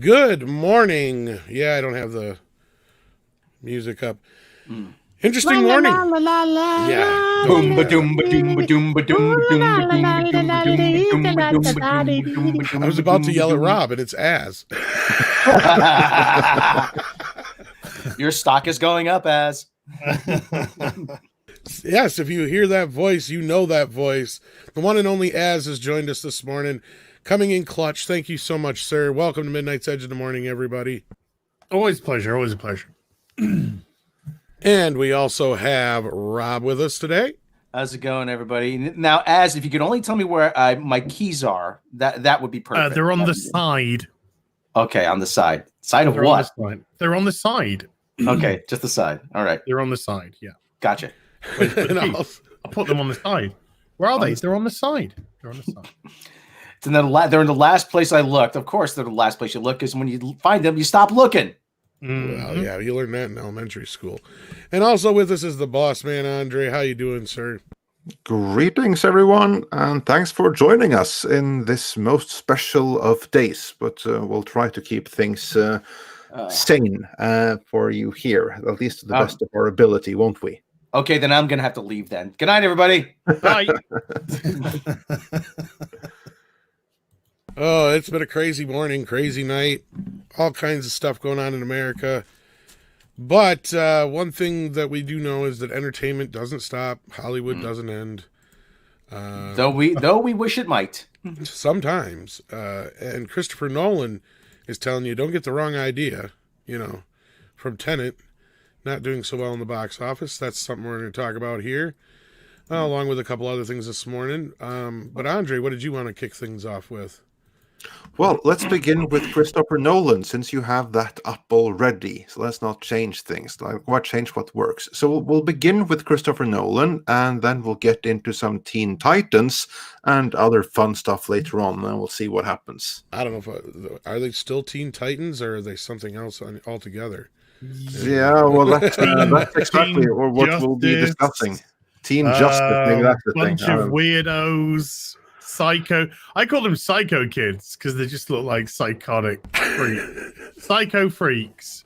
Good morning. Yeah, I don't have the music up. Interesting morning. Yeah. Boom ba doom ba doom ba doom ba doom ba doom ba doom ba doom ba doom ba doom ba doom ba doom. I was about to yell at Rob, and it's Az. Your stock is going up, Az. Yes, if you hear that voice, you know that voice. The one and only Az has joined us this morning. Coming in clutch. Thank you so much, sir. Welcome to Midnight's Edge of the Morning, everybody. Always a pleasure. Always a pleasure. And we also have Rob with us today. How's it going, everybody? Now, Az, if you could only tell me where my keys are, that would be perfect. They're on the side. Okay, on the side. Side of They're what? They're on the side. Okay, just the side. All right. They're on the side, yeah. Gotcha. I put them on the side. Where are they? They're on the side. They're on the side. They're in the last place I looked. Of course, they're the last place you look, because when you find them, you stop looking. Well, yeah, you learned that in elementary school. And also with us is the boss man, Andre. How you doing, sir? Greetings, everyone, and thanks for joining us in this most special of days. But we'll try to keep things sane for you here, at least to the best of our ability, won't we? Okay, then I'm going to have to leave then. Good night, everybody. Bye. Oh, it's been a crazy morning, crazy night, all kinds of stuff going on in America. But one thing that we do know is that entertainment doesn't stop. Hollywood doesn't end. Though we wish it might. Sometimes. And Christopher Nolan is telling you, don't get the wrong idea, from Tenet, not doing so well in the box office. That's something we're going to talk about here, along with a couple other things this morning. But Andre, what did you want to kick things off with? Well, let's begin with Christopher Nolan, since you have that up already. So let's not change things. Why change what works? So we'll begin with Christopher Nolan, and then we'll get into some Teen Titans and other fun stuff later on, and we'll see what happens. I don't know if are they still Teen Titans, or are they something else altogether? Yeah, well, that's exactly what we'll be discussing. Teen Justice, maybe that's the bunch thing. of weirdos. Psycho. I call them psycho kids because they just look like psychotic psycho freaks.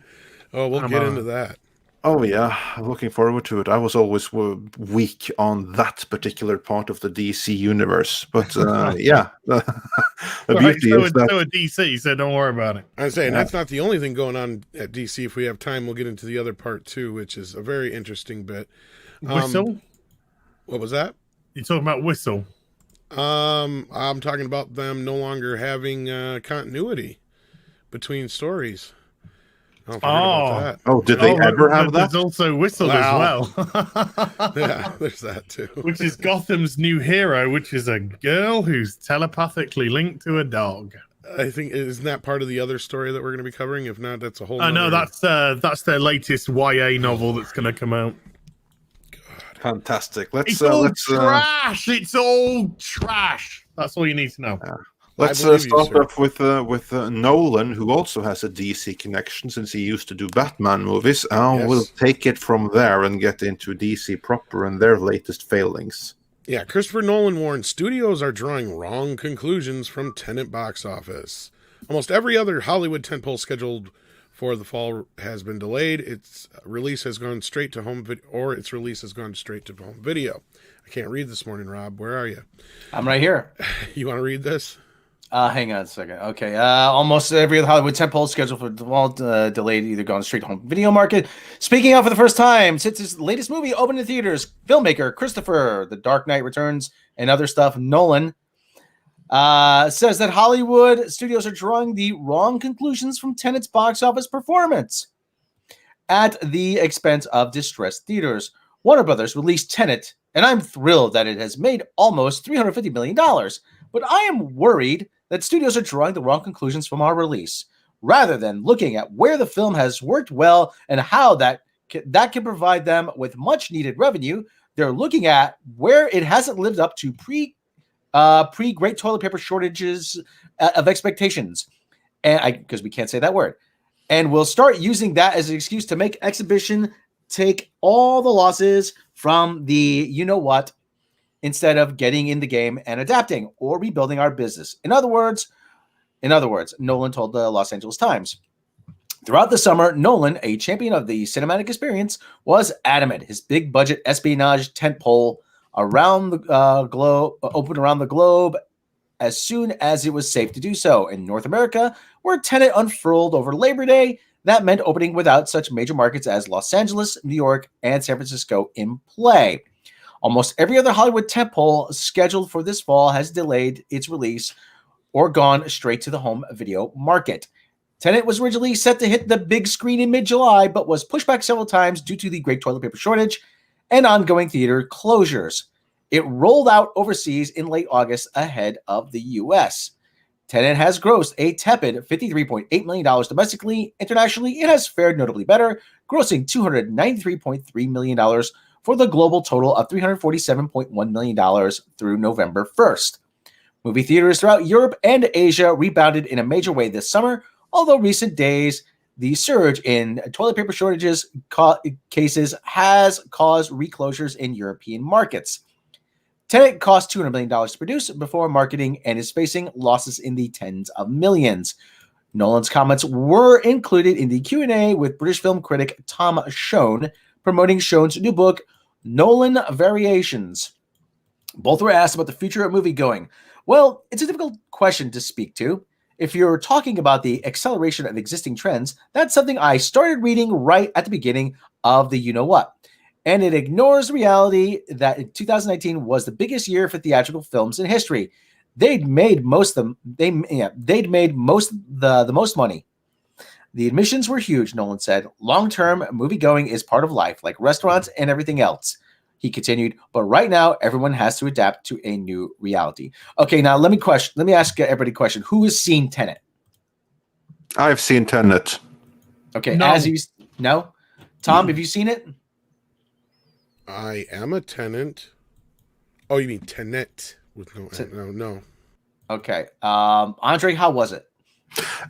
Oh, we'll get into that. Oh yeah, I'm looking forward to it. I was always weak on that particular part of the DC universe, but yeah, the beauty is that so a DC, so don't worry about it. I'm saying that's not the only thing going on at DC. If we have time, we'll get into the other part too, which is a very interesting bit. Whistle. What was that? You're talking about Whistle. I'm talking about them no longer having continuity between stories. Did they ever have that? There's also Whistle as well. Yeah, there's that too. Which is Gotham's new hero, which is a girl who's telepathically linked to a dog. I think, isn't that part of the other story that we're going to be covering? If not, that's a whole. No, that's their latest YA novel that's going to come out. Fantastic. It's all trash. It's all trash. That's all you need to know. Let's start off with Nolan, who also has a DC connection since he used to do Batman movies. Yes. We'll take it from there and get into DC proper and their latest failings. Yeah, Christopher Nolan warned studios are drawing wrong conclusions from Tenet box office. Almost every other Hollywood tentpole scheduled for the fall has been delayed. Its release has gone straight to home video, or its release has gone straight to home video. I can't read this morning, Rob. Where are you? I'm right here. You want to read this? Hang on a second. Okay. Almost every other Hollywood tentpole scheduled for the fall delayed, either gone straight to home video market. Speaking out for the first time since his latest movie opened in theaters, filmmaker Christopher, The Dark Knight Returns, and other stuff, Nolan, says that Hollywood studios are drawing the wrong conclusions from Tenet's box office performance at the expense of distressed theaters. Warner Brothers released Tenet, and I'm thrilled that it has made almost $350 million, but I am worried that studios are drawing the wrong conclusions from our release. Rather than looking at where the film has worked well and how that can provide them with much needed revenue, they're looking at where it hasn't lived up to pre-great toilet paper shortages of expectations, and because we can't say that word, and we'll start using that as an excuse to make exhibition take all the losses from the you-know-what instead of getting in the game and adapting or rebuilding our business. In other words, In other words, Nolan told the Los Angeles Times. Throughout the summer, Nolan, a champion of the cinematic experience, was adamant his big-budget espionage tentpole around the globe opened around the globe as soon as it was safe to do so. In North America, where Tenet unfurled over Labor Day, that meant opening without such major markets as Los Angeles, New York, and San Francisco in play. Almost every other Hollywood tentpole scheduled for this fall has delayed its release or gone straight to the home video market. Tenet was originally set to hit the big screen in mid-July, but was pushed back several times due to the great toilet paper shortage and ongoing theater closures. It rolled out overseas in late August ahead of the U.S. Tenet has grossed a tepid $53.8 million domestically. Internationally, it has fared notably better, grossing $293.3 million for the global total of $347.1 million through November 1st. Movie theaters throughout Europe and Asia rebounded in a major way this summer, although recent days, the surge in toilet paper shortages cases has caused reclosures in European markets. Tenet cost $200 million to produce before marketing and is facing losses in the tens of millions. Nolan's comments were included in the Q&A with British film critic Tom Schoen, promoting Schoen's new book, Nolan Variations. Both were asked about the future of moviegoing. Well, it's a difficult question to speak to. If you're talking about the acceleration of existing trends, that's something I started reading right at the beginning of the you-know-what. And it ignores the reality that 2019 was the biggest year for theatrical films in history. They'd made most of them. They'd made the most money. The admissions were huge, Nolan said. Long-term movie-going is part of life, like restaurants and everything else. He continued, but right now, everyone has to adapt to a new reality. Okay, now let me ask everybody a question. Who has seen Tenet? I've seen Tenet. Okay, No. No? Tom, have you seen it? I am a tenant. Oh, you mean Tenet with no. Okay. Andre, how was it?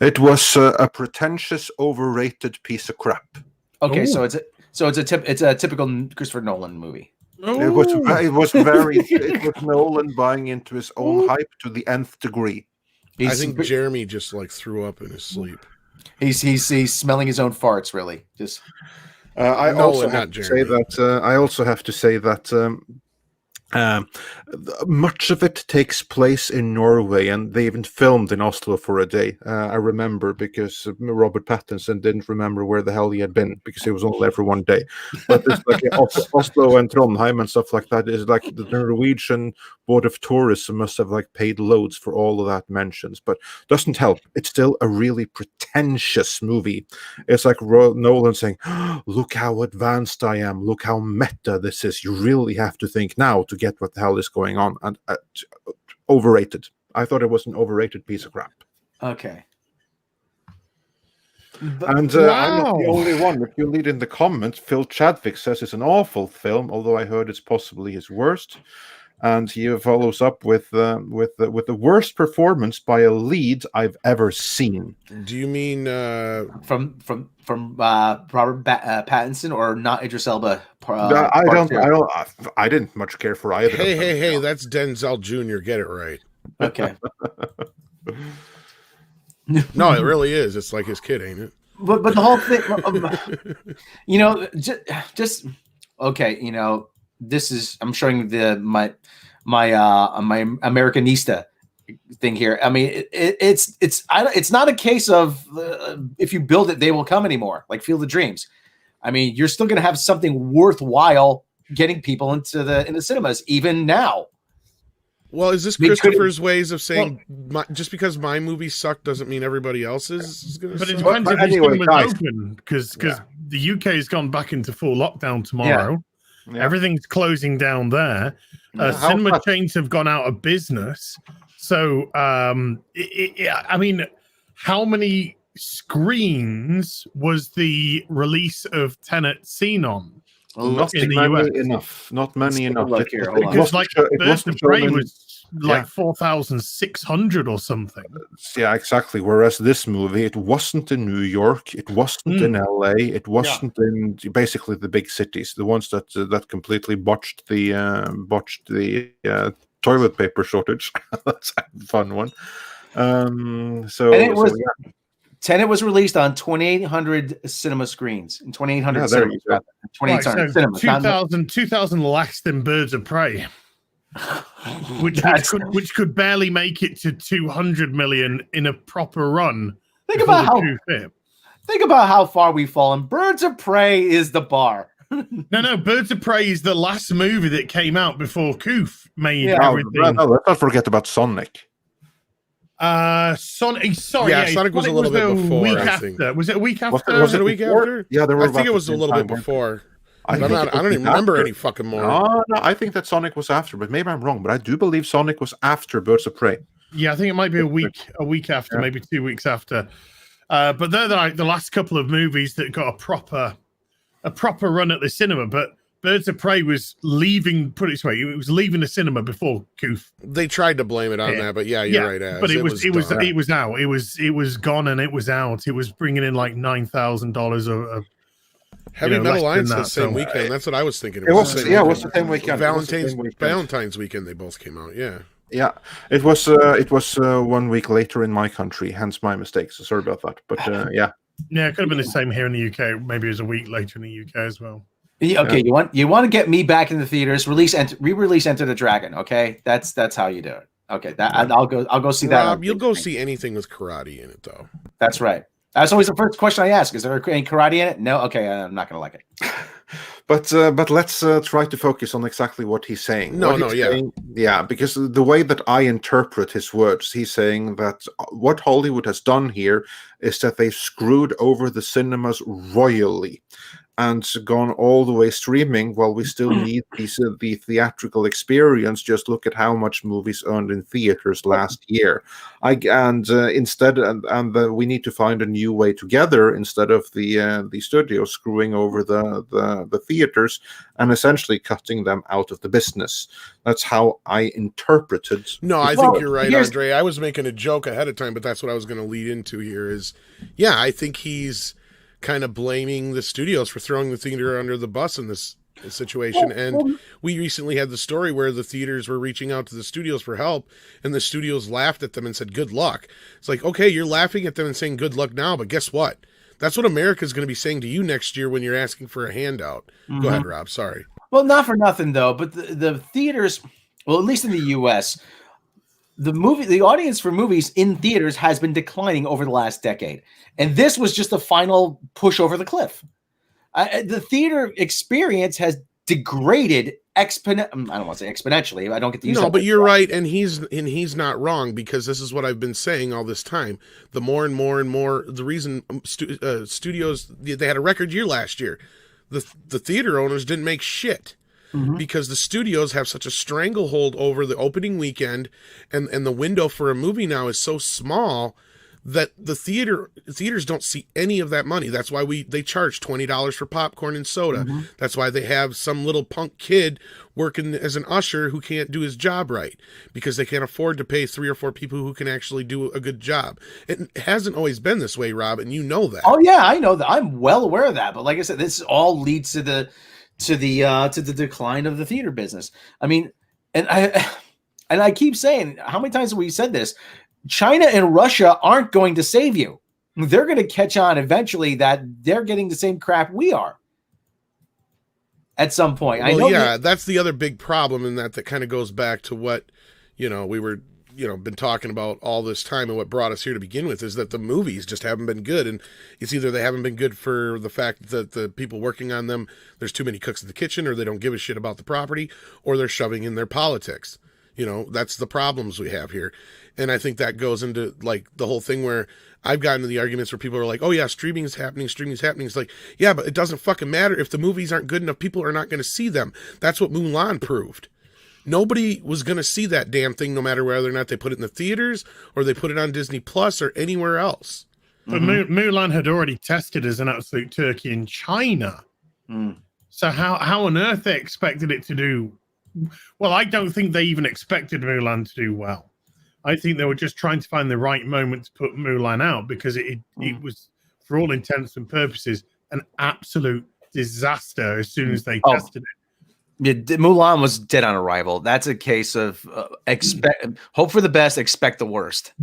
It was a pretentious, overrated piece of crap. Okay, Ooh. so it's a typical Christopher Nolan movie. It was Nolan buying into his own hype to the nth degree. I think Jeremy just like threw up in his sleep. He's smelling his own farts, really. Just I Nolan, also not have to say Jeremy. that. I also have to say that much of it takes place in Norway, and they even filmed in Oslo for a day. I remember because Robert Pattinson didn't remember where the hell he had been because he was only there for one day. But it's like Oslo and Trondheim and stuff like that is like the Norwegian Board of Tourism must have like paid loads for all of that mentions, but doesn't help. It's still a really pretentious movie. It's like Nolan saying, "Look how advanced I am. Look how meta this is. You really have to think now to get what the hell is going on." And overrated. I thought it was an overrated piece of crap. okay. And I'm not the only one. If you read in the comments, Phil Chadwick says it's an awful film, although I heard it's possibly his worst. And he follows up with the worst performance by a lead I've ever seen. Do you mean From Robert Pattinson or not Idris Elba? I didn't much care for either. Hey, that's Denzel Jr. Get it right. Okay. No, it really is. It's like his kid, ain't it? But the whole thing, just okay. This is I'm showing my Americanista thing here. I mean, it's not a case of if you build it, they will come anymore. Like Field of Dreams. I mean, you're still going to have something worthwhile getting people into the cinemas even now. Well, is this Christopher's ways of saying just because my movie sucked doesn't mean everybody else's is going to suck? But it depends if anyway, the cinema's open, because the UK has gone back into full lockdown tomorrow. Yeah. Everything's closing down there. Cinema chains have gone out of business. So, I mean, how many screens was the release of Tenet seen on? Not in the many US? enough. Not many enough. Because like Birds of Prey was like 4,600 or something. Yeah, exactly. Whereas this movie, it wasn't in New York, it wasn't in LA, it wasn't in basically the big cities, the ones that completely botched the toilet paper shortage. That's a fun one. Tenet was released on 2,800 cinema screens in 2,800 cinemas. 2,800 right, so cinemas. 2,000 less than Birds of Prey, which could barely make it to 200 million in a proper run. Think about how far we've fallen. Birds of Prey is the bar. No, Birds of Prey is the last movie that came out before Koof made everything. No, let's not forget about Sonic. Sonic. Sonic was a little bit before. I think. Was it a week after? Was it a week after? Yeah, I think it was a little bit before. I don't even remember any fucking more. No, I think that Sonic was after, but maybe I'm wrong. But I do believe Sonic was after Birds of Prey. Yeah, I think it might be a week after, maybe 2 weeks after. But they're like the last couple of movies that got a proper run at the cinema. But Birds of Prey was leaving. Put it this way, it was leaving the cinema before Koof. They tried to blame it on that, but you're right. But it was out. It was gone and it was out. It was bringing in like $9,000 of Heavy Metal Alliance the same weekend. That's what I was thinking. It was the same weekend. Valentine's weekend. They both came out. Yeah. Yeah, it was 1 week later in my country, hence my mistake. So sorry about that. But yeah, it could have been the same here in the UK. Maybe it was a week later in the UK as well. Okay, you want to get me back in the theaters? Re-release Enter the Dragon. Okay, that's how you do it. Okay, I'll go see that. Rob, you'll go see anything with karate in it, though. That's right. That's always the first question I ask. Is there any karate in it? No. Okay, I'm not gonna like it. But let's try to focus on exactly what he's saying. Yeah, because the way that I interpret his words, he's saying that what Hollywood has done here is that they've screwed over the cinemas royally and gone all the way streaming while we still need the theatrical experience. Just look at how much movies earned in theaters last year. We need to find a new way together instead of the studios screwing over the theaters and essentially cutting them out of the business. That's how I interpreted. No, I think you're right, Andre. I was making a joke ahead of time, but that's what I was going to lead into here is, I think he's kind of blaming the studios for throwing the theater under the bus in this situation. And we recently had the story where the theaters were reaching out to the studios for help, and the studios laughed at them and said, good luck. It's like, okay, you're laughing at them and saying good luck now, but guess what? That's what America's going to be saying to you next year when you're asking for a handout. Go ahead, Rob. Sorry. Well, not for nothing, though, but the theaters, well, at least in the U.S., the audience for movies in theaters has been declining over the last decade. And this was just a final push over the cliff. The theater experience has degraded I don't want to say exponentially. I don't get to use that. No, but you're right, and he's not wrong, because this is what I've been saying all this time. The more and more and more, the reason studios, they had a record year last year. The theater owners didn't make shit. Because the studios have such a stranglehold over the opening weekend, and the window for a movie now is so small that the theaters don't see any of that money. That's why they charge $20 for popcorn and soda. That's why they have some little punk kid working as an usher who can't do his job right, because they can't afford to pay 3 or 4 people who can actually do a good job. It hasn't always been this way, Rob, and you know that. Oh yeah, I know that. I'm well aware of that. But like I said, this all leads to the decline of the theater business. I mean, and I keep saying, how many times have we said this? China and Russia aren't going to save you. They're going to catch on eventually that they're getting the same crap we are at some point. Well, that's the other big problem, in that kind of goes back to what, we were, been talking about all this time, and what brought us here to begin with is that the movies just haven't been good. And it's either they haven't been good for the fact that the people working on them, there's too many cooks in the kitchen, or they don't give a shit about the property, or they're shoving in their politics. That's the problems we have here. And I think that goes into like the whole thing where I've gotten into the arguments where people are like, oh yeah, streaming is happening. It's like, yeah, but it doesn't fucking matter. If the movies aren't good enough, people are not going to see them. That's what Mulan proved. Nobody was going to see that damn thing, no matter whether or not they put it in the theaters or they put it on Disney Plus or anywhere else. But Mulan had already tested as an absolute turkey in China. So how on earth they expected it to do? Well, I don't think they even expected Mulan to do well. I think they were just trying to find the right moment to put Mulan out, because it was, for all intents and purposes, an absolute disaster as soon as they tested it. Yeah, Mulan was dead on arrival. That's a case of hope for the best, expect the worst.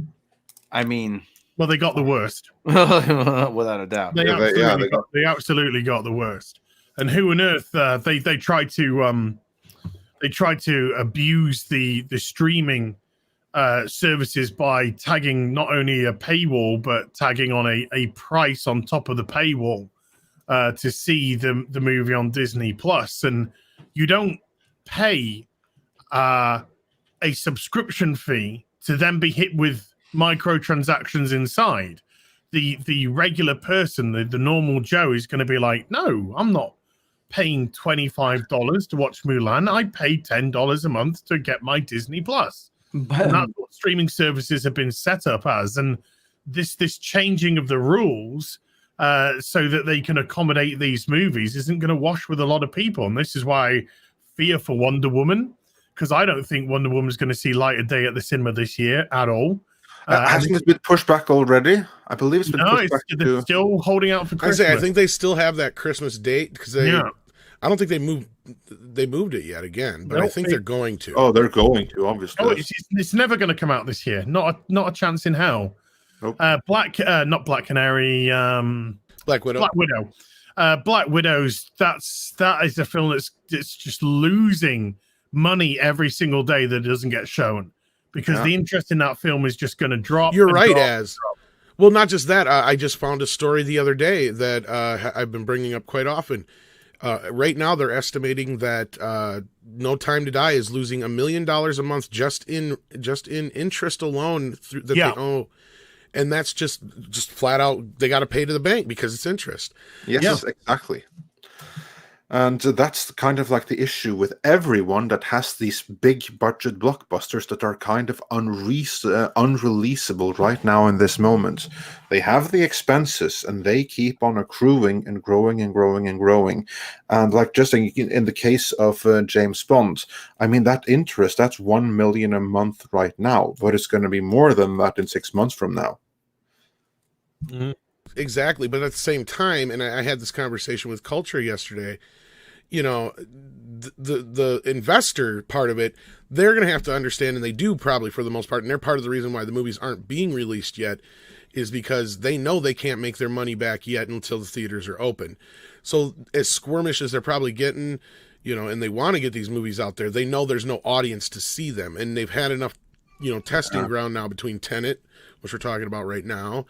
I mean, well, they got the worst. without a doubt. They absolutely got the worst. And who on earth they tried to abuse the streaming services by tagging not only a paywall but tagging on a price on top of the paywall to see the movie on Disney Plus. And you don't pay a subscription fee to then be hit with microtransactions inside. The regular person, the normal Joe, is going to be like, no, I'm not paying $25 to watch Mulan. I pay $10 a month to get my Disney Plus. And that's what streaming services have been set up as. And this changing of the rules so that they can accommodate these movies isn't going to wash with a lot of people. And this is why I fear for Wonder Woman, because I don't think Wonder Woman is going to see light of day at the cinema this year at all. Hasn't it been pushed back already? I believe it's been pushed back. They're still holding out for Christmas. I think they still have that Christmas date because I don't think they moved it yet again, but I think they're going to. Oh, they're going to, obviously. Oh, it's never going to come out this year. Not a chance in hell. Nope. Not Black Canary. Black Widow. Black Widows. That is a film that's just losing money every single day that it doesn't get shown. Because the interest in that film is just going to drop. You're right, well, not just that. I just found a story the other day that I've been bringing up quite often. Right now, they're estimating that No Time to Die is losing $1 million a month just in interest alone they owe, and that's just flat out. They got to pay to the bank because it's interest. Yes, exactly. And that's kind of like the issue with everyone that has these big budget blockbusters that are kind of unreleasable right now in this moment. They have the expenses and they keep on accruing and growing and growing and growing. And like just in the case of James Bond, I mean, that interest, that's $1 million a month right now, but it's going to be more than that in 6 months from now. Mm-hmm. Exactly. But at the same time, and I had this conversation with Culture yesterday, you know, the investor part of it, they're going to have to understand, and they do probably for the most part, and they're part of the reason why the movies aren't being released yet, is because they know they can't make their money back yet until the theaters are open. So as squirmish as they're probably getting, you know, and they want to get these movies out there, they know there's no audience to see them. And they've had enough, you know, testing ground now between Tenet, which we're talking about right now,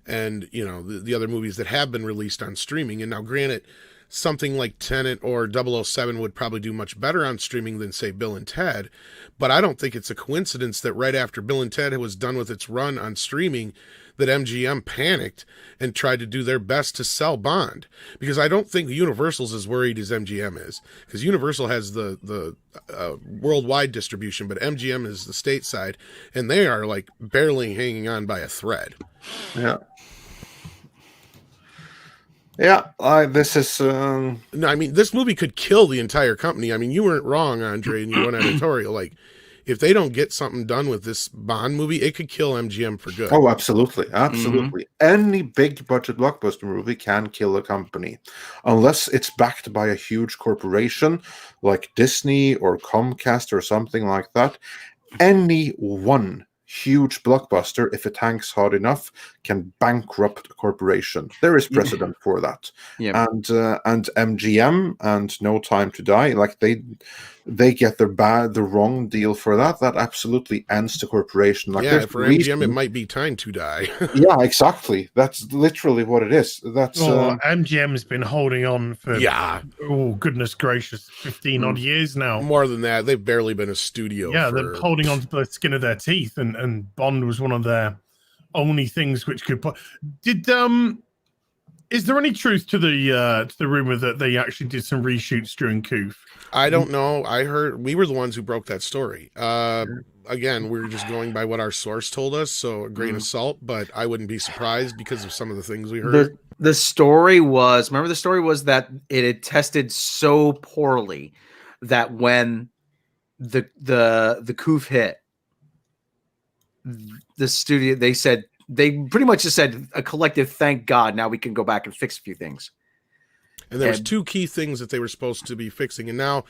and, you know, the other movies that have been released on streaming. And now, granted, something like Tenet or 007 would probably do much better on streaming than, say, Bill and Ted. But I don't think it's a coincidence that right after Bill and Ted was done with its run on streaming, that MGM panicked and tried to do their best to sell Bond. Because I don't think Universal's as worried as MGM is. Because Universal has the worldwide distribution, but MGM is the stateside. And they are like barely hanging on by a thread. Yeah. Yeah, this is... No, I mean, this movie could kill the entire company. I mean, you weren't wrong, Andre, in your one editorial. Like, if they don't get something done with this Bond movie, it could kill MGM for good. Oh, absolutely. Absolutely. Mm-hmm. Any big budget blockbuster movie can kill a company. Unless it's backed by a huge corporation like Disney or Comcast or something like that. Any one huge blockbuster, if it tanks hard enough, can bankrupt a corporation. There is precedent for that. Yeah. And MGM and No Time to Die, like they get the wrong deal for that. That absolutely ends the corporation. Like, yeah, for MGM, it might be Time to Die. Yeah, exactly. That's literally what it is. That's MGM's been holding on for oh goodness gracious, 15 odd years now. More than that, they've barely been a studio. Yeah, they're holding on to the skin of their teeth, and Bond was one of their only things which could put. Is there any truth to the rumor that they actually did some reshoots during Coof? I don't know. I heard we were the ones who broke that story. Again, we're just going by what our source told us, so a grain of salt, but I wouldn't be surprised because of some of the things we heard. The story was, remember the story was that it had tested so poorly that when the Coof hit, the studio, they pretty much just said a collective thank God, now we can go back and fix a few things. And there was two key things that they were supposed to be fixing. And now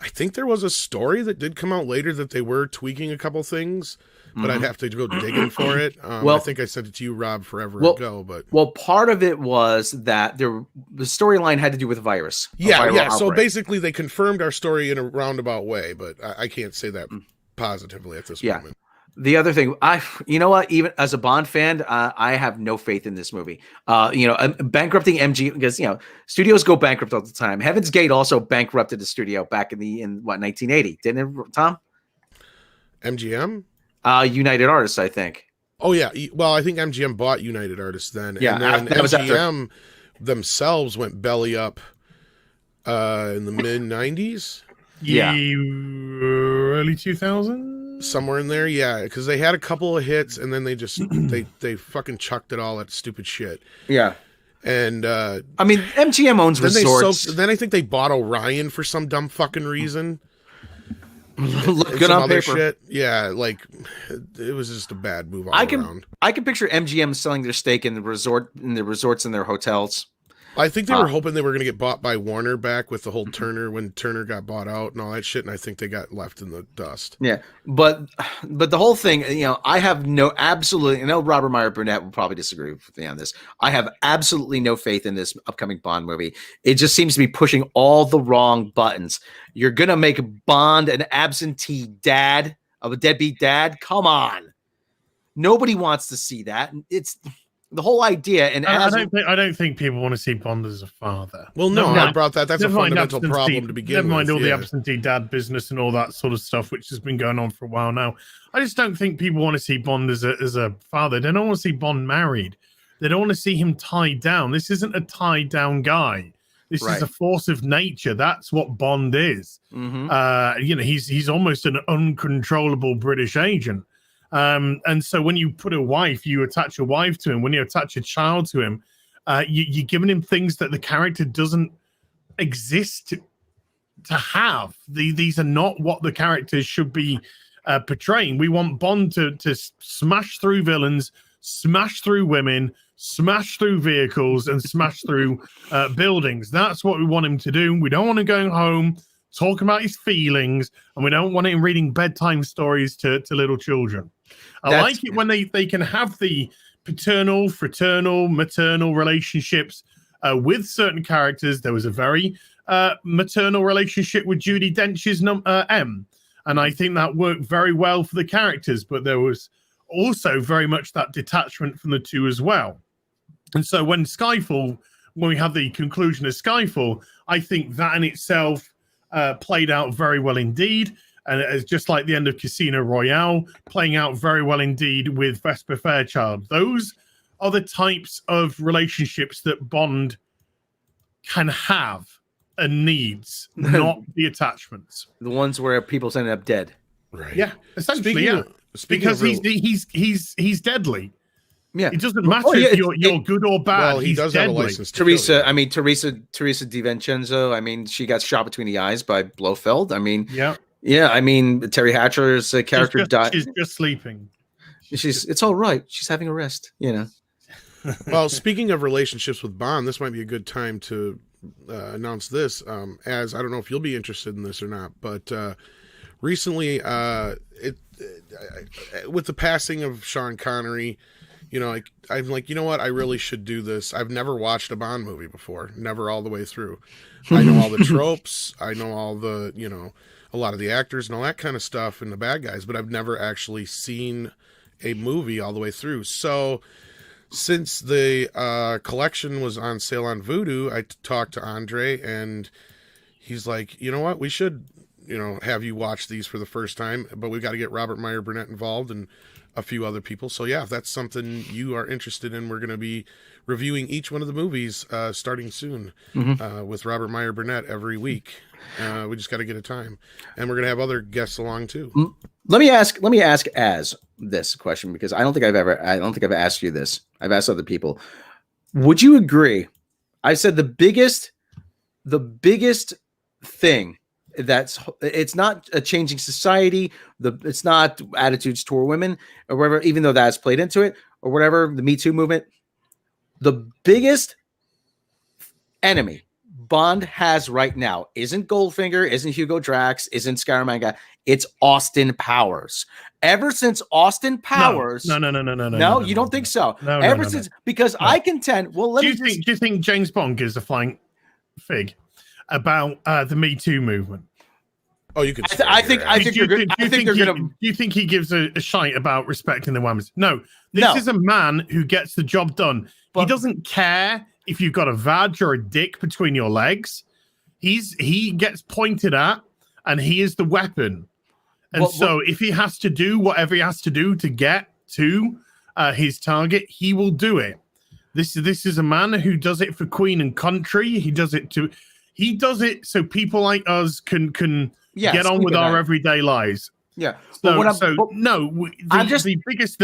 I think there was a story that did come out later that they were tweaking a couple things. but I'd have to go digging for it. Well, I think I sent it to you, Rob, forever ago. But part of it was that the storyline had to do with a virus. Yeah. Outbreak. So basically, they confirmed our story in a roundabout way, but I can't say that positively at this moment. The other thing, you know what? Even as a Bond fan, I have no faith in this movie. Bankrupting MG because studios go bankrupt all the time. Heaven's Gate also bankrupted the studio back in 1980, didn't it, Tom? MGM, United Artists, I think. Oh yeah, well I think MGM bought United Artists then, Yeah, and then MGM themselves went belly up in the mid '90s. Yeah, early 2000s. Somewhere in there, yeah, because they had a couple of hits, and then they just they fucking chucked it all at stupid shit. Yeah, and I mean, MGM owns resorts. Then I think they bought Orion for some dumb fucking reason. Look good on paper. Shit. Yeah, like it was just a bad move all around. I can picture MGM selling their stake in the resorts and their hotels. I think they were hoping they were going to get bought by Warner back with the whole Turner when Turner got bought out and all that shit, and I think they got left in the dust. Yeah, but the whole thing, I have absolutely. I know Robert Meyer Burnett will probably disagree with me on this. I have absolutely no faith in this upcoming Bond movie. It just seems to be pushing all the wrong buttons. You're gonna make Bond an absentee dad of a deadbeat dad. Come on, nobody wants to see that. It's the whole idea, and I don't think people want to see Bond as a father. Well, no, I brought that. That's a fundamental problem to begin with. Never mind all the absentee dad business and all that sort of stuff, which has been going on for a while now. I just don't think people want to see Bond as a father. They don't want to see Bond married. They don't want to see him tied down. This isn't a tied down guy. This is a force of nature. That's what Bond is. He's almost an uncontrollable British agent. And so when you put you attach a wife to him. When you attach a child to him, you're giving him things that the character doesn't exist to have. These are not what the characters should be portraying. We want Bond to smash through villains, smash through women, smash through vehicles, and smash through buildings. That's what we want him to do. We don't want him going home talking about his feelings, and we don't want him reading bedtime stories to little children. I like it when they can have the paternal, fraternal, maternal relationships with certain characters. There was a very maternal relationship with Judi Dench's M, and I think that worked very well for the characters, but there was also very much that detachment from the two as well. And so when we have the conclusion of Skyfall, I think that in itself played out very well indeed. And it's just like the end of Casino Royale, playing out very well indeed with Vesper Fairchild. Those are the types of relationships that Bond can have and needs, not the attachments. The ones where people's ended up dead. Right. Yeah, essentially, because he's deadly. Yeah, it doesn't matter if you're good or bad. Well, he does deadly. have a license. Teresa DiVincenzo. I mean, she got shot between the eyes by Blofeld. I mean, yeah. I mean, Terry Hatcher's character died. She's just sleeping. It's all right. She's having a rest. Well, speaking of relationships with Bond, this might be a good time to announce this. As I don't know if you'll be interested in this or not, but recently, with the passing of Sean Connery. I'm like, you know what? I really should do this. I've never watched a Bond movie before, never all the way through. I know all the tropes. I know all the, a lot of the actors and all that kind of stuff and the bad guys, but I've never actually seen a movie all the way through. So since the collection was on sale on Vudu, I talked to Andre and he's like, you know what? We should, have you watch these for the first time, but we've got to get Robert Meyer Burnett involved and a few other people. So yeah, if that's something you are interested in, we're going to be reviewing each one of the movies starting soon with Robert Meyer Burnett every week. We just got to get a time, and we're going to have other guests along too. Let me ask Az this question, because I don't think I've asked you this. I've asked other people. Would you agree? I said the biggest thing it's not a changing society. It's not attitudes toward women or whatever, even though that's played into it or whatever, the Me Too movement. The biggest enemy Bond has right now isn't Goldfinger, isn't Hugo Drax, isn't Scaramanga. It's Austin Powers. Ever since Austin Powers, no, you don't think so? No, Ever since, because I contend. Well, do you think James Bond gives a flying fig about the Me Too movement? Oh, you could. I think they're going to. Do you think he gives a shite about respecting the women? No, this is a man who gets the job done. He doesn't care if you've got a vag or a dick between your legs. He gets pointed at, and he is the weapon. And if he has to do whatever he has to do to get to his target, he will do it. This is a man who does it for Queen and country. He does it so people like us can get on with our everyday lives. Yeah. The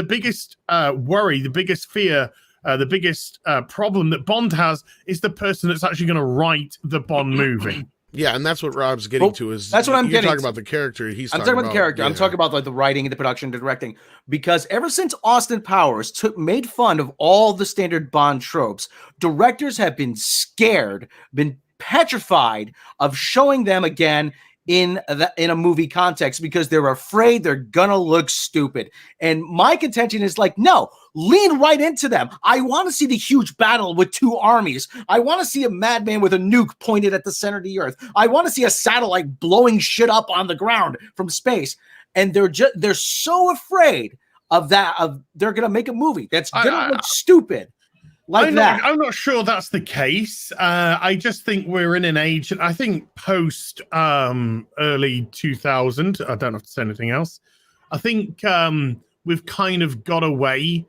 biggest worry, the biggest fear, the biggest problem that Bond has is the person that's actually going to write the Bond movie. Yeah, and that's what Rob's getting to. Is that's what I'm getting. Talking about the character. I'm talking about the character. Yeah. I'm talking about like the writing, the production, the directing. Because ever since Austin Powers made fun of all the standard Bond tropes, directors have been scared, been petrified of showing them again in a movie context because they're afraid they're gonna look stupid. And my contention is like, no, lean right into them. I want to see the huge battle with two armies. I want to see a madman with a nuke pointed at the center of the earth. I want to see a satellite blowing shit up on the ground from space. And they're so afraid of that. They're gonna make a movie that's gonna look stupid. I'm not sure that's the case. I just think we're in an age, and I think post early 2000, I don't have to say anything else. I think we've kind of got away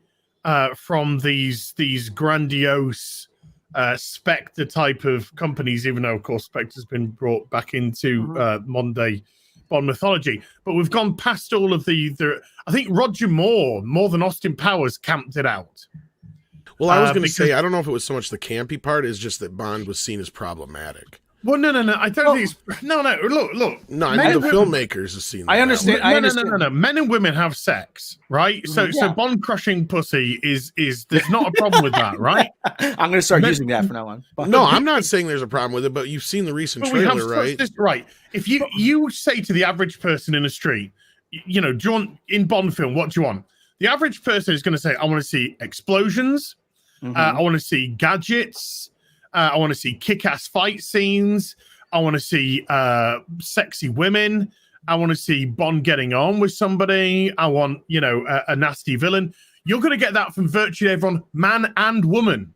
from these grandiose Spectre type of companies, even though, of course, Spectre's been brought back into modern day Bond mythology. But we've gone past all of the I think Roger Moore, more than Austin Powers, camped it out. Well, I was going to say, I don't know if it was so much the campy part, is just that Bond was seen as problematic. Well, no. I don't think it's... No, look. No, I mean, the filmmakers have seen that. I understand. No. Men and women have sex, right? So Bond crushing pussy is there's not a problem with that, right? I'm going to start using that from now on. No, I'm not saying there's a problem with it, but you've seen the recent trailer, right? Right. If you say to the average person in the street, do you want, in Bond film, what do you want? The average person is going to say, I want to see explosions. I want to see gadgets. I want to see kick-ass fight scenes. I want to see sexy women. I want to see Bond getting on with somebody. I want, a nasty villain. You're going to get that from virtually everyone, man and woman.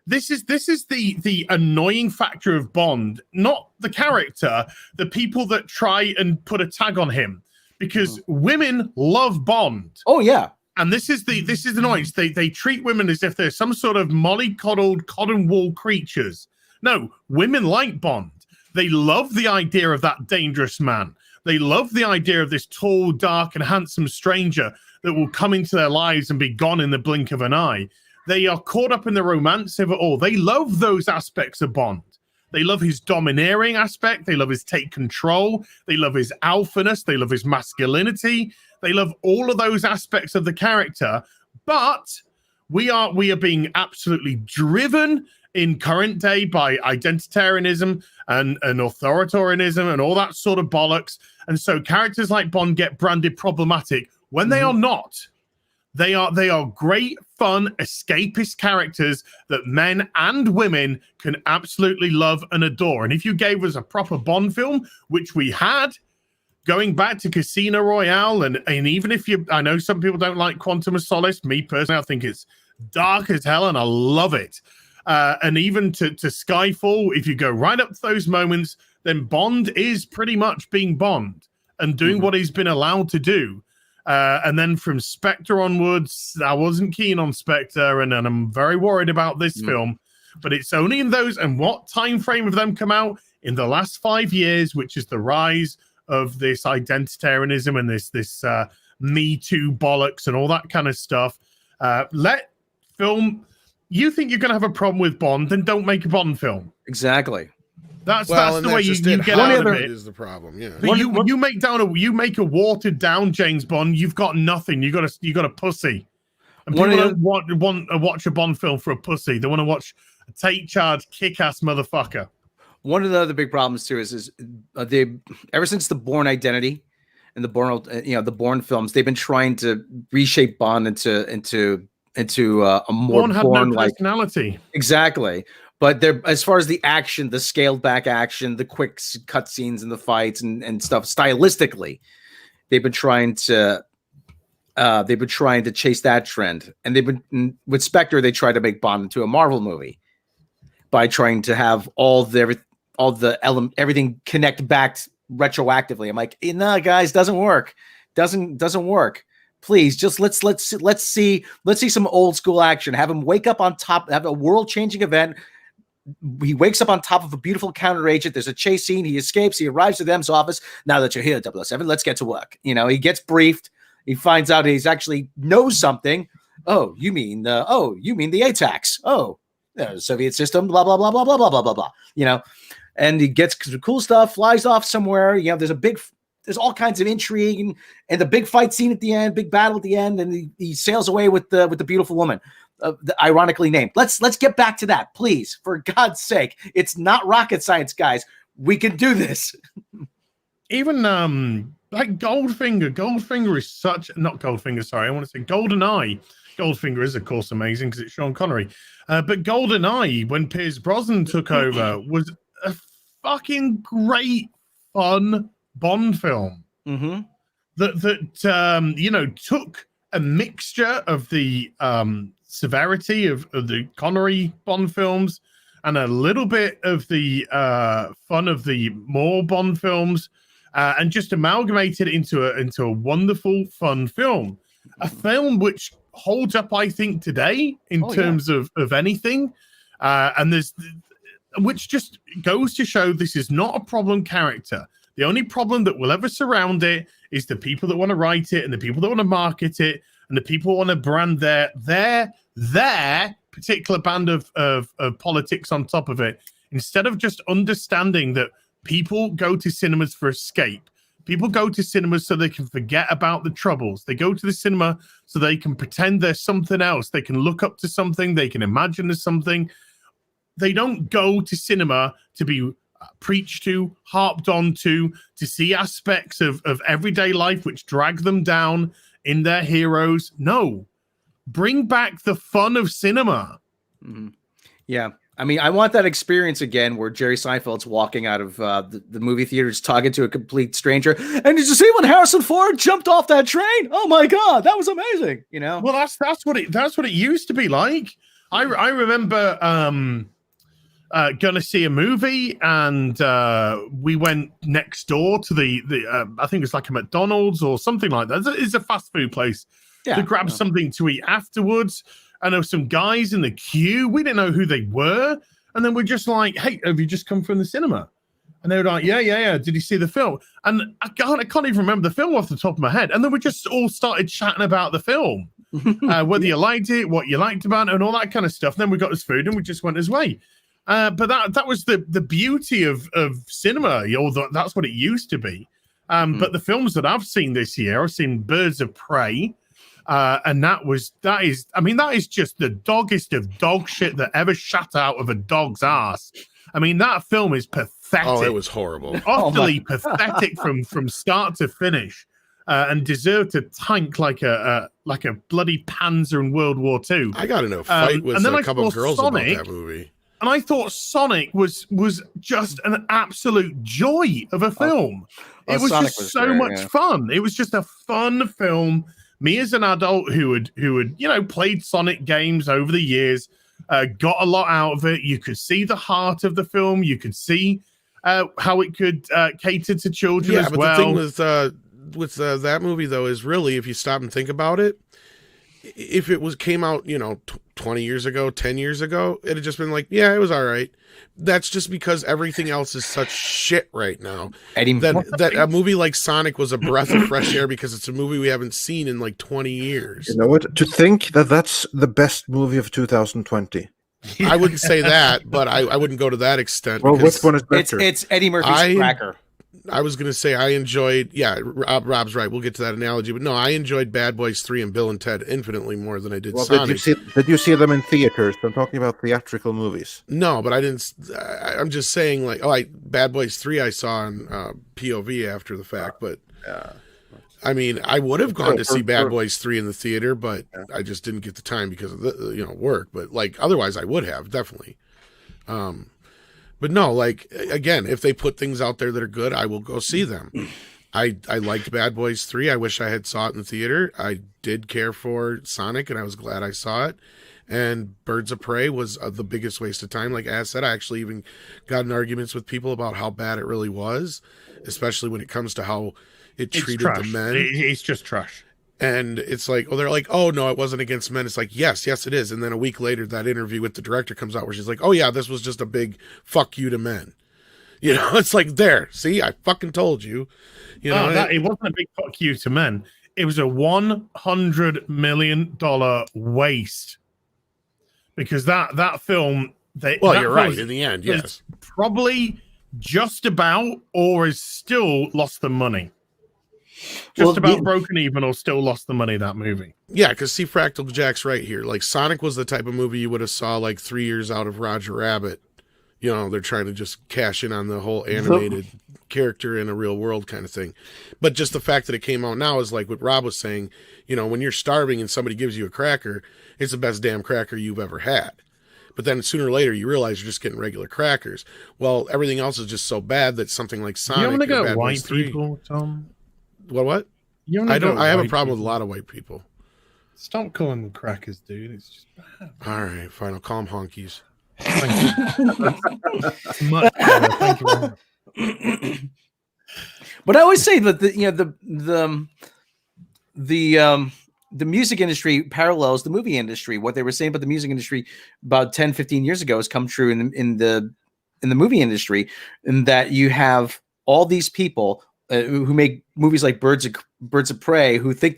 This is the annoying factor of Bond, not the character, the people that try and put a tag on him, because women love Bond. Oh yeah. And this is the annoyance. They treat women as if they're some sort of mollycoddled cotton wool creatures. No, women like Bond. They love the idea of that dangerous man. They love the idea of this tall, dark, and handsome stranger that will come into their lives and be gone in the blink of an eye. They are caught up in the romance of it all. They love those aspects of Bond. They love his domineering aspect. They love his take control. They love his alphaness. They love his masculinity. They love all of those aspects of the character. But we are being absolutely driven in current day by identitarianism and authoritarianism and all that sort of bollocks. And so characters like Bond get branded problematic when they are not. They are great, fun, escapist characters that men and women can absolutely love and adore. And if you gave us a proper Bond film, which we had, going back to Casino Royale, and even if I know some people don't like Quantum of Solace, me personally, I think it's dark as hell and I love it. And even to Skyfall, if you go right up to those moments, then Bond is pretty much being Bond and doing what he's been allowed to do. And then from Spectre onwards, I wasn't keen on Spectre, and I'm very worried about this film. But it's only in those, and what time frame of them come out? In the last 5 years, which is the rise of this identitarianism and this Me Too bollocks and all that kind of stuff. Let film. You think you're going to have a problem with Bond, then don't make a Bond film. Exactly. That's the way you get out of it. Is the problem? Yeah. But you make a watered down James Bond, you've got nothing. You got a pussy. And people don't want to watch a Bond film for a pussy. They want to watch a take charge, kick ass motherfucker. One of the other big problems too is ever since the Bourne Identity in the Bourne films, they've been trying to reshape Bond into a more Bourne had no personality. Exactly. But they're, as far as the action, the scaled back action, the quick cut scenes and the fights and stuff, stylistically, they've been trying to chase that trend. And they've been, with Spectre, they tried to make Bond into a Marvel movie by trying to have everything connect back retroactively. I'm like, no, guys, doesn't work. Doesn't work. Please, just let's see some old school action. Have him wake up on top, have a world changing event. He wakes up on top of a beautiful counter agent. There's a chase scene. He escapes. He arrives to them's office. Now that you're here, 007, let's get to work. He gets briefed. He finds out he's actually knows something. Oh, you mean the ATACs? Oh, the Soviet system. Blah blah blah blah blah blah blah blah. And he gets cool stuff. Flies off somewhere. There's all kinds of intrigue and the big fight scene at the end, big battle at the end, and he sails away with the beautiful woman. Ironically named. Let's get back to that, please. For God's sake, it's not rocket science, guys. We can do this. Even like Goldfinger. Goldfinger is such not Goldfinger. Sorry, I want to say GoldenEye. Goldfinger is of course amazing because it's Sean Connery. But GoldenEye, when Pierce Brosnan took over, was a fucking great, fun Bond film. Mm-hmm. That took a mixture of the severity of the Connery Bond films and a little bit of the fun of the more Bond films, and just amalgamated it into a wonderful, fun film. A film which holds up, I think, today in terms of anything, and which just goes to show this is not a problem character. The only problem that will ever surround it is the people that want to write it and the people that want to market it and the people who want to brand their particular band of politics on top of it, instead of just understanding that people go to cinemas for escape. People go to cinemas so they can forget about the troubles. They go to the cinema so they can pretend there's something else. They can look up to something. They can imagine there's something. They don't go to cinema to be preached to, harped on to see aspects of everyday life which drag them down in their heroes. No. Bring back the fun of cinema. Mm-hmm. Yeah. I mean, I want that experience again where Jerry Seinfeld's walking out of the movie theaters talking to a complete stranger. And did you see when Harrison Ford jumped off that train? Oh my God, that was amazing. Well, that's what it used to be like. I remember going to see a movie, and we went next door to the I think it's like a McDonald's or something like that. It's a fast food place to grab something to eat afterwards. And there were some guys in the queue. We didn't know who they were. And then we're just like, hey, have you just come from the cinema? And they were like, yeah. Did you see the film? And I can't even remember the film off the top of my head. And then we just all started chatting about the film, whether you liked it, what you liked about it, and all that kind of stuff. And then we got his food and we just went his way. But that was the beauty of cinema. That's what it used to be. But the films that I've seen this year, I've seen Birds of Prey. And that is just the doggest of dog shit that ever shot out of a dog's ass. I mean, that film is pathetic. Oh, it was horrible. Utterly pathetic from start to finish, and deserved to tank like a bloody Panzer in World War II. I got in a fight with a couple of girls about that movie. And I thought Sonic was just an absolute joy of a film. It was Sonic just was so great, much fun. It was just a fun film. Me as an adult who had played Sonic games over the years, got a lot out of it. You could see the heart of the film. You could see how it could cater to children as well. Yeah, but the thing with that movie though is really, if you stop and think about it, if it came out 20 years ago, 10 years ago, it'd have just been like, yeah, it was all right. That's just because everything else is such shit right now. That a movie like Sonic was a breath of fresh air because it's a movie we haven't seen in like 20 years. You know what? To think that's the best movie of 2020. I wouldn't say that, but I wouldn't go to that extent. Well, which one is better? It's Eddie Murphy's Cracker. I was going to say I enjoyed, Rob's right. We'll get to that analogy. But no, I enjoyed Bad Boys 3 and Bill and Ted infinitely more than I did Sonic. Did you see them in theaters? I'm talking about theatrical movies. No, but I didn't. I'm just saying, like, Bad Boys 3 I saw on POV after the fact. But I mean, I would have gone to see Bad for- Boys 3 in the theater, but I just didn't get the time because of the work. But like otherwise, I would have definitely. But no, like again, if they put things out there that are good, I will go see them. I liked Bad Boys 3. I wish I had saw it in the theater. I did care for Sonic, and I was glad I saw it. And Birds of Prey was the biggest waste of time. Like I said, I actually even got in arguments with people about how bad it really was, especially when it comes to how it treated the men. It's just trash. And it's like, oh, they're like, oh, no, it wasn't against men. It's like, yes, it is. And then a week later, that interview with the director comes out where she's like, oh, yeah, this was just a big fuck you to men. You know, it's like, there, see, I fucking told you. You know, it wasn't a big fuck you to men. It was a $100 million waste. Because that film... you're right, in the end, yes. Probably just about or has still lost the money. Just about broken even or still lost the money, that movie. Yeah, because see, Fractal Jack's right here. Like, Sonic was the type of movie you would have saw like 3 years out of Roger Rabbit. You know, they're trying to just cash in on the whole animated character in a real world kind of thing. But just the fact that it came out now is like what Rob was saying. You know, when you're starving and somebody gives you a cracker, it's the best damn cracker you've ever had. But then sooner or later, you realize you're just getting regular crackers. Well, everything else is just so bad that something like Sonic... You want to go Bad white Boys 3, people, Tom? What? I have a problem with a lot of white people. Stop calling them crackers, dude. It's just bad. All right, fine. I'll call them honkies. Thank you. Much better. Thank you very much. But I always say that the music industry parallels the movie industry. What they were saying about the music industry about 10, 15 years ago has come true in the movie industry, in that you have all these people who make movies like Birds of Prey, who think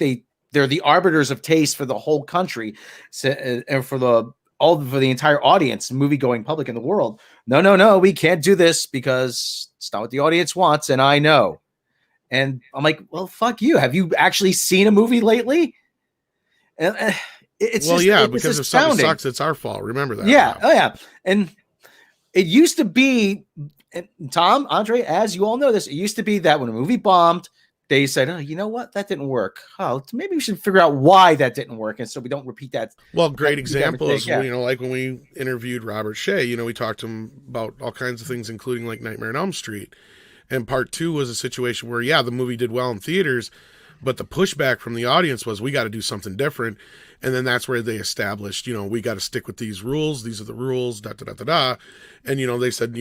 they're the arbiters of taste for the whole country, and for the entire audience, movie going public in the world. No, we can't do this because it's not what the audience wants, and I know. And I'm like, well, fuck you. Have you actually seen a movie lately? And it's because if something sucks, it's our fault. Remember that. Yeah. Oh yeah. And it used to be, and Tom, Andre, as you all know this, it used to be that when a movie bombed, they said, oh, you know what? That didn't work. Oh, maybe we should figure out why that didn't work. And so we don't repeat that. Well, great example is, like when we interviewed Robert Shea, we talked to him about all kinds of things, including like Nightmare on Elm Street. And part 2 was a situation where, the movie did well in theaters, but the pushback from the audience was, we got to do something different. And then that's where they established, we got to stick with these rules. These are the rules, da-da-da-da-da. And, they said,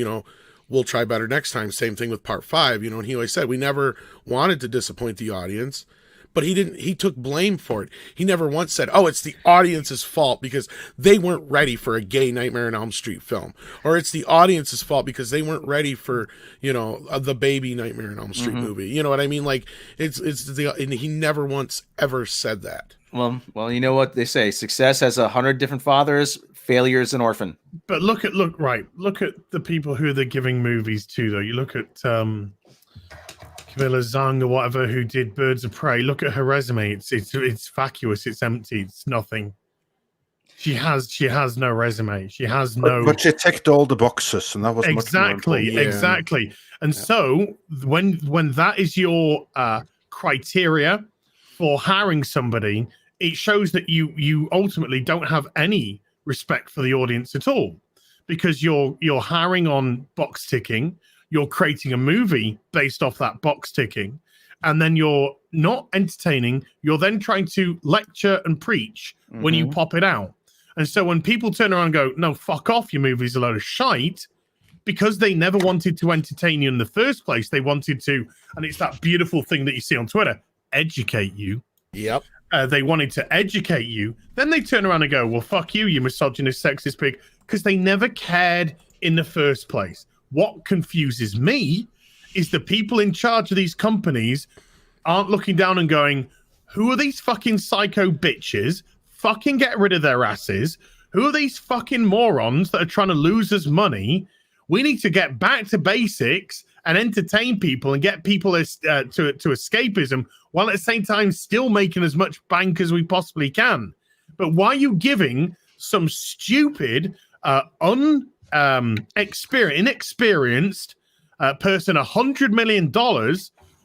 we'll try better next time. Same thing with part 5, and he always said, we never wanted to disappoint the audience, but he took blame for it. He never once said, oh, it's the audience's fault because they weren't ready for a gay Nightmare on Elm Street film, or it's the audience's fault because they weren't ready for, the baby Nightmare on Elm Street movie. You know what I mean? Like and he never once ever said that. Well, you know what they say, success has 100 different fathers, failure is an orphan. But look at the people who they're giving movies to, though. You look at Camilla Zung or whatever, who did Birds of Prey. Look at her resume. It's vacuous. It's empty. It's nothing. She has no resume. She has no. But she ticked all the boxes, and that was exactly. And so when that is your criteria for hiring somebody, it shows that you ultimately don't have any respect for the audience at all, because you're hiring on box ticking. You're creating a movie based off that box ticking, and then you're not entertaining. You're then trying to lecture and preach when you pop it out. And so when people turn around and go, no, fuck off, your movie's a load of shite, because they never wanted to entertain you in the first place. They wanted to, and it's that beautiful thing that you see on Twitter, educate you. Yep. They wanted to educate you. Then they turn around and go, well, fuck you, you misogynist, sexist pig, because they never cared in the first place. What confuses me is the people in charge of these companies aren't looking down and going, who are these fucking psycho bitches? Fucking get rid of their asses. Who are these fucking morons that are trying to lose us money? We need to get back to basics and entertain people and get people to escapism, while at the same time still making as much bank as we possibly can. But why are you giving some stupid, inexperienced person $100 million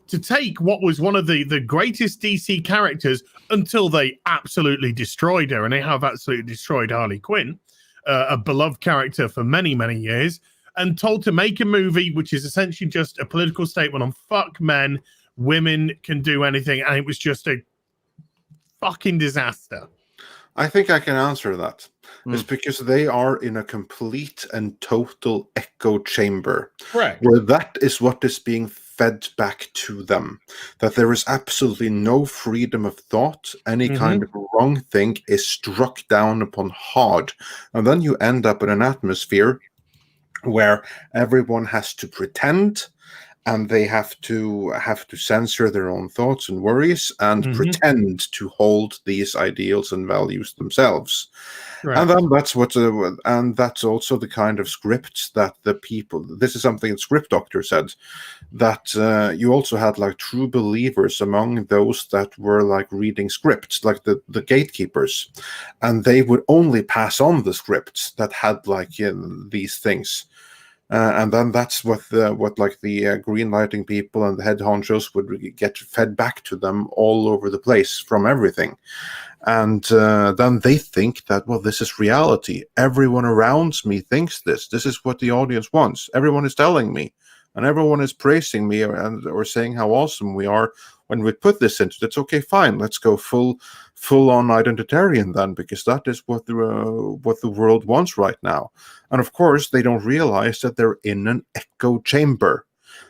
to take what was one of the greatest DC characters until they absolutely destroyed her, and they have absolutely destroyed Harley Quinn, a beloved character for many, many years, and told to make a movie which is essentially just a political statement on fuck men, women can do anything, and it was just a fucking disaster. I think I can answer that. It's because they are in a complete and total echo chamber. Right. Where that is what is being fed back to them. That there is absolutely no freedom of thought. Any kind of wrong thing is struck down upon hard. And then you end up in an atmosphere where everyone has to pretend, and they have to censor their own thoughts and worries and pretend to hold these ideals and values themselves. Right. And then that's and that's also the kind of script that the people. This is something that Script Doctor said, that you also had like true believers among those that were like reading scripts, like the gatekeepers, and they would only pass on the scripts that had like these things. And then that's what the green lighting people and the head honchos would get fed back to them all over the place from everything. And then they think that, well, this is reality. Everyone around me thinks this. This is what the audience wants. Everyone is telling me, and everyone is praising me or saying how awesome we are when we put this into it. It's okay, fine. Let's go full on identitarian then, because that is what the world wants right now. And of course, they don't realize that they're in an echo chamber,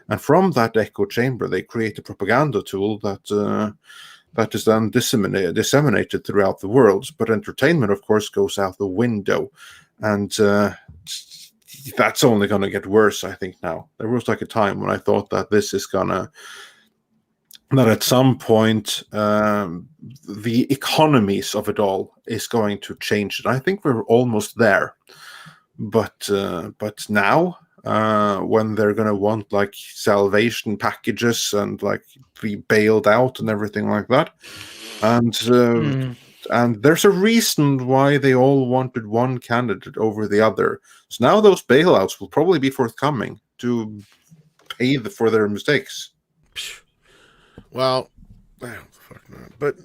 and from that echo chamber, they create a propaganda tool that is then disseminated throughout the world. But entertainment, of course, goes out the window, and that's only going to get worse, I think. Now there was like a time when I thought that this is gonna. That at some point the economies of it all is going to change. And I think we're almost there. But now, when they're going to want like salvation packages and like be bailed out and everything like that, and there's a reason why they all wanted one candidate over the other. So now those bailouts will probably be forthcoming to pay for their mistakes. Well, fuck not. But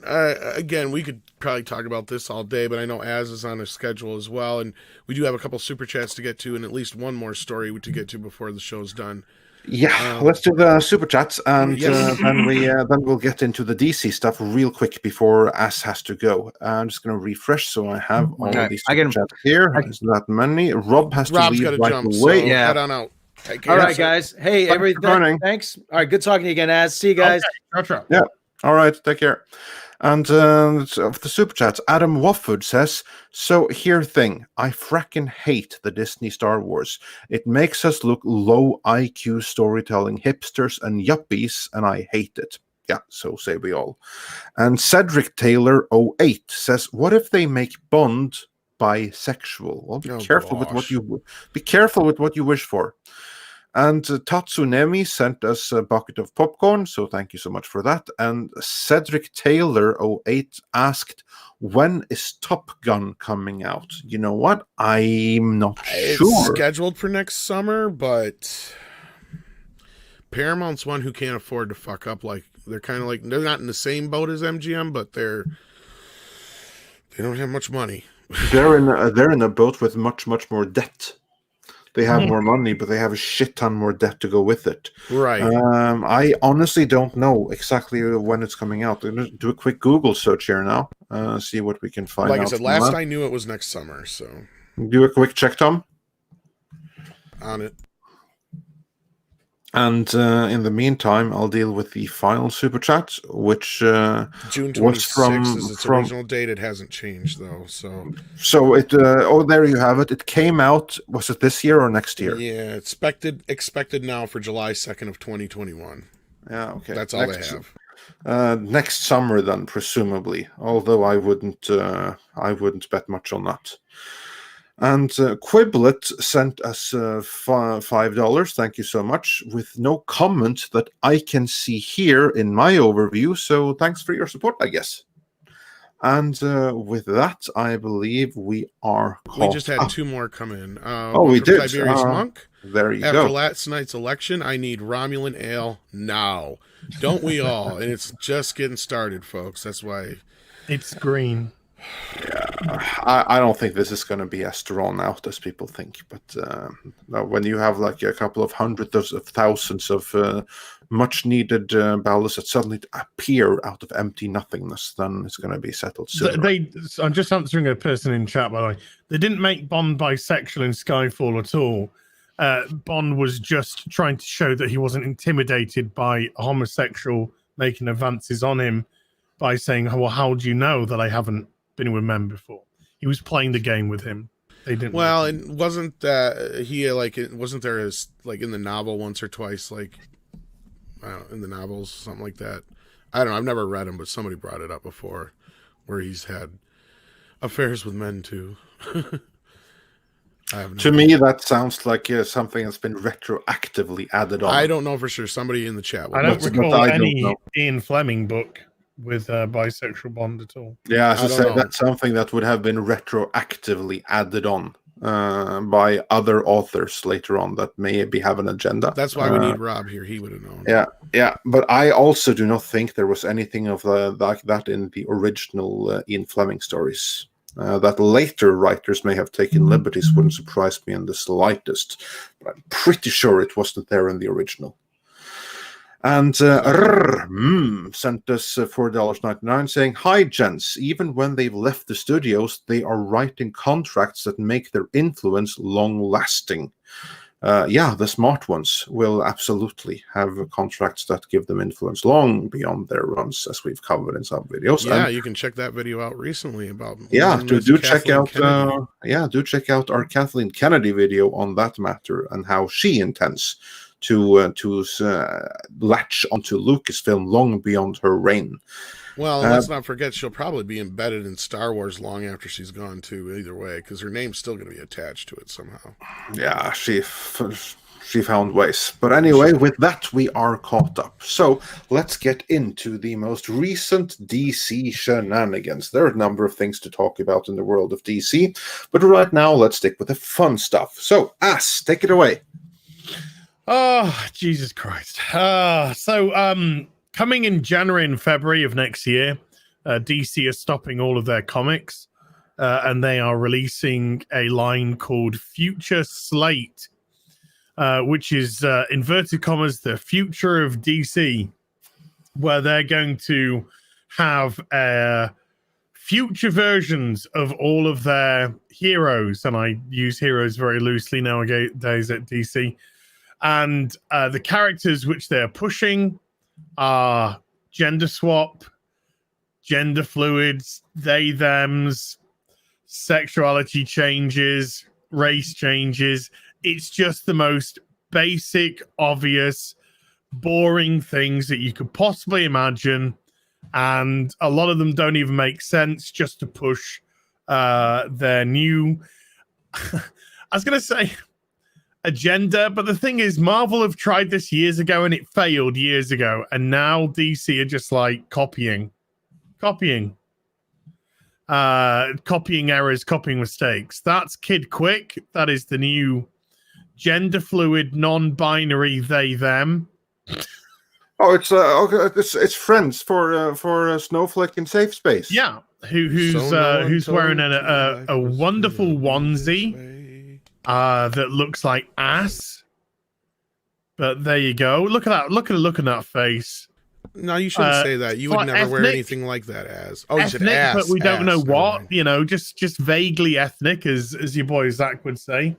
again, we could probably talk about this all day, but I know Az is on a schedule as well, and we do have a couple super chats to get to, and at least one more story to get to before the show's done. Yeah, let's do the super chats, and then we'll get into the DC stuff real quick before Az has to go. I'm just going to refresh so I have all of these super chats here. There's that many. Rob's got to jump, away. So head on out. All right, guys. Hey, everything. Thanks. All right, good talking to you again, Az. See you guys. Okay. Yeah. All right. Take care. And the super chats, Adam Wofford says, so here thing, I fracking hate the Disney Star Wars. It makes us look low IQ storytelling hipsters and yuppies, and I hate it. Yeah, so say we all. And Cedric Taylor 08 says, what if they make Bond bisexual? Well, be careful with what you wish for. And Tatsunemi sent us a bucket of popcorn, so thank you so much for that. And Cedric Taylor 08 asked, when is Top Gun coming out? You know what? I'm not sure. It's scheduled for next summer, but Paramount's one who can't afford to fuck up. Like they're kind of like, they're not in the same boat as MGM, but they don't have much money. They're in a boat with much more debt. They have more money, but they have a shit ton more debt to go with it. Right. I honestly don't know exactly when it's coming out. I'm going to do a quick Google search here now. See what we can find out. Like I said, last I knew it was next summer. So do a quick check, Tom. On it. And in the meantime, I'll deal with the final super chat, which June 26th is its original date. It hasn't changed though, so it. There you have it. It came out. Was it this year or next year? Yeah, expected now for July 2nd of 2021. Yeah, okay. That's all they have. Next summer, then presumably. Although I wouldn't bet much on that. And Quiblet sent us $5. Thank you so much. With no comment that I can see here in my overview. So thanks for your support, I guess. And with that, I believe we are caught We just had up. 2 more come in. We from did. Tiberius Monk. There you After go. last night's election, I need Romulan ale now. Don't we all? And it's just getting started, folks. That's why. It's green. I don't think this is going to be as drawn out as people think. But when you have like a couple of hundreds of thousands of much needed ballots that suddenly appear out of empty nothingness, then it's going to be settled soon. I'm just answering a person in chat, by the way. They didn't make Bond bisexual in Skyfall at all. Bond was just trying to show that he wasn't intimidated by a homosexual making advances on him by saying, well, how do you know that I haven't been with men before? He was playing the game with him. They didn't. Well, it wasn't that he like it wasn't there as like in the novel once or twice, like I don't know, in the novels, something like that. I don't know. I've never read him, but somebody brought it up before, where he's had affairs with men too. To me, that sounds like something that's been retroactively added on. I don't know for sure. Somebody in the chat. I don't recall any Ian Fleming book with a bisexual Bond at all. Yeah, as I say, that's something that would have been retroactively added on by other authors later on that maybe have an agenda. That's why we need Rob here. He would have known. Yeah. But I also do not think there was anything of like that in the original Ian Fleming stories. That later writers may have taken liberties wouldn't surprise me in the slightest. But I'm pretty sure it wasn't there in the original. And sent us $4.99 saying, "Hi, gents. Even when they've left the studios, they are writing contracts that make their influence long-lasting." The smart ones will absolutely have contracts that give them influence long beyond their runs, as we've covered in some videos. Yeah, you can check that video out recently about. Do check out our Kathleen Kennedy video on that matter and how she intends to latch onto Lucasfilm long beyond her reign. Well, let's not forget she'll probably be embedded in Star Wars long after she's gone too. Either way, because her name's still going to be attached to it somehow. Yeah, she found ways. But anyway, with that we are caught up. So let's get into the most recent DC shenanigans. There are a number of things to talk about in the world of DC, but right now let's stick with the fun stuff. So, Ass, take it away. Oh, Jesus Christ. Coming in January and February of next year, DC is stopping all of their comics, and they are releasing a line called Future Slate, which is, inverted commas, the future of DC, where they're going to have future versions of all of their heroes, and I use heroes very loosely nowadays at DC. And the characters which they're pushing are gender swap, gender fluids, they, thems, sexuality changes, race changes. It's just the most basic, obvious, boring things that you could possibly imagine. And a lot of them don't even make sense just to push their new... I was going to say... agenda, but the thing is, Marvel have tried this years ago and it failed years ago, and now DC are just like copying errors, copying mistakes. That's Kid Quick. That is the new gender fluid, non-binary they them. Oh, it's friends for Snowflake in Safe Space. Yeah, who's wearing a wonderful onesie. That looks like ass, but there you go. Look at that! Look at that face. No, you shouldn't say that. You would never wear anything like that. As you said ass, but we don't know what. Right. You know, just vaguely ethnic, as your boy Zach would say.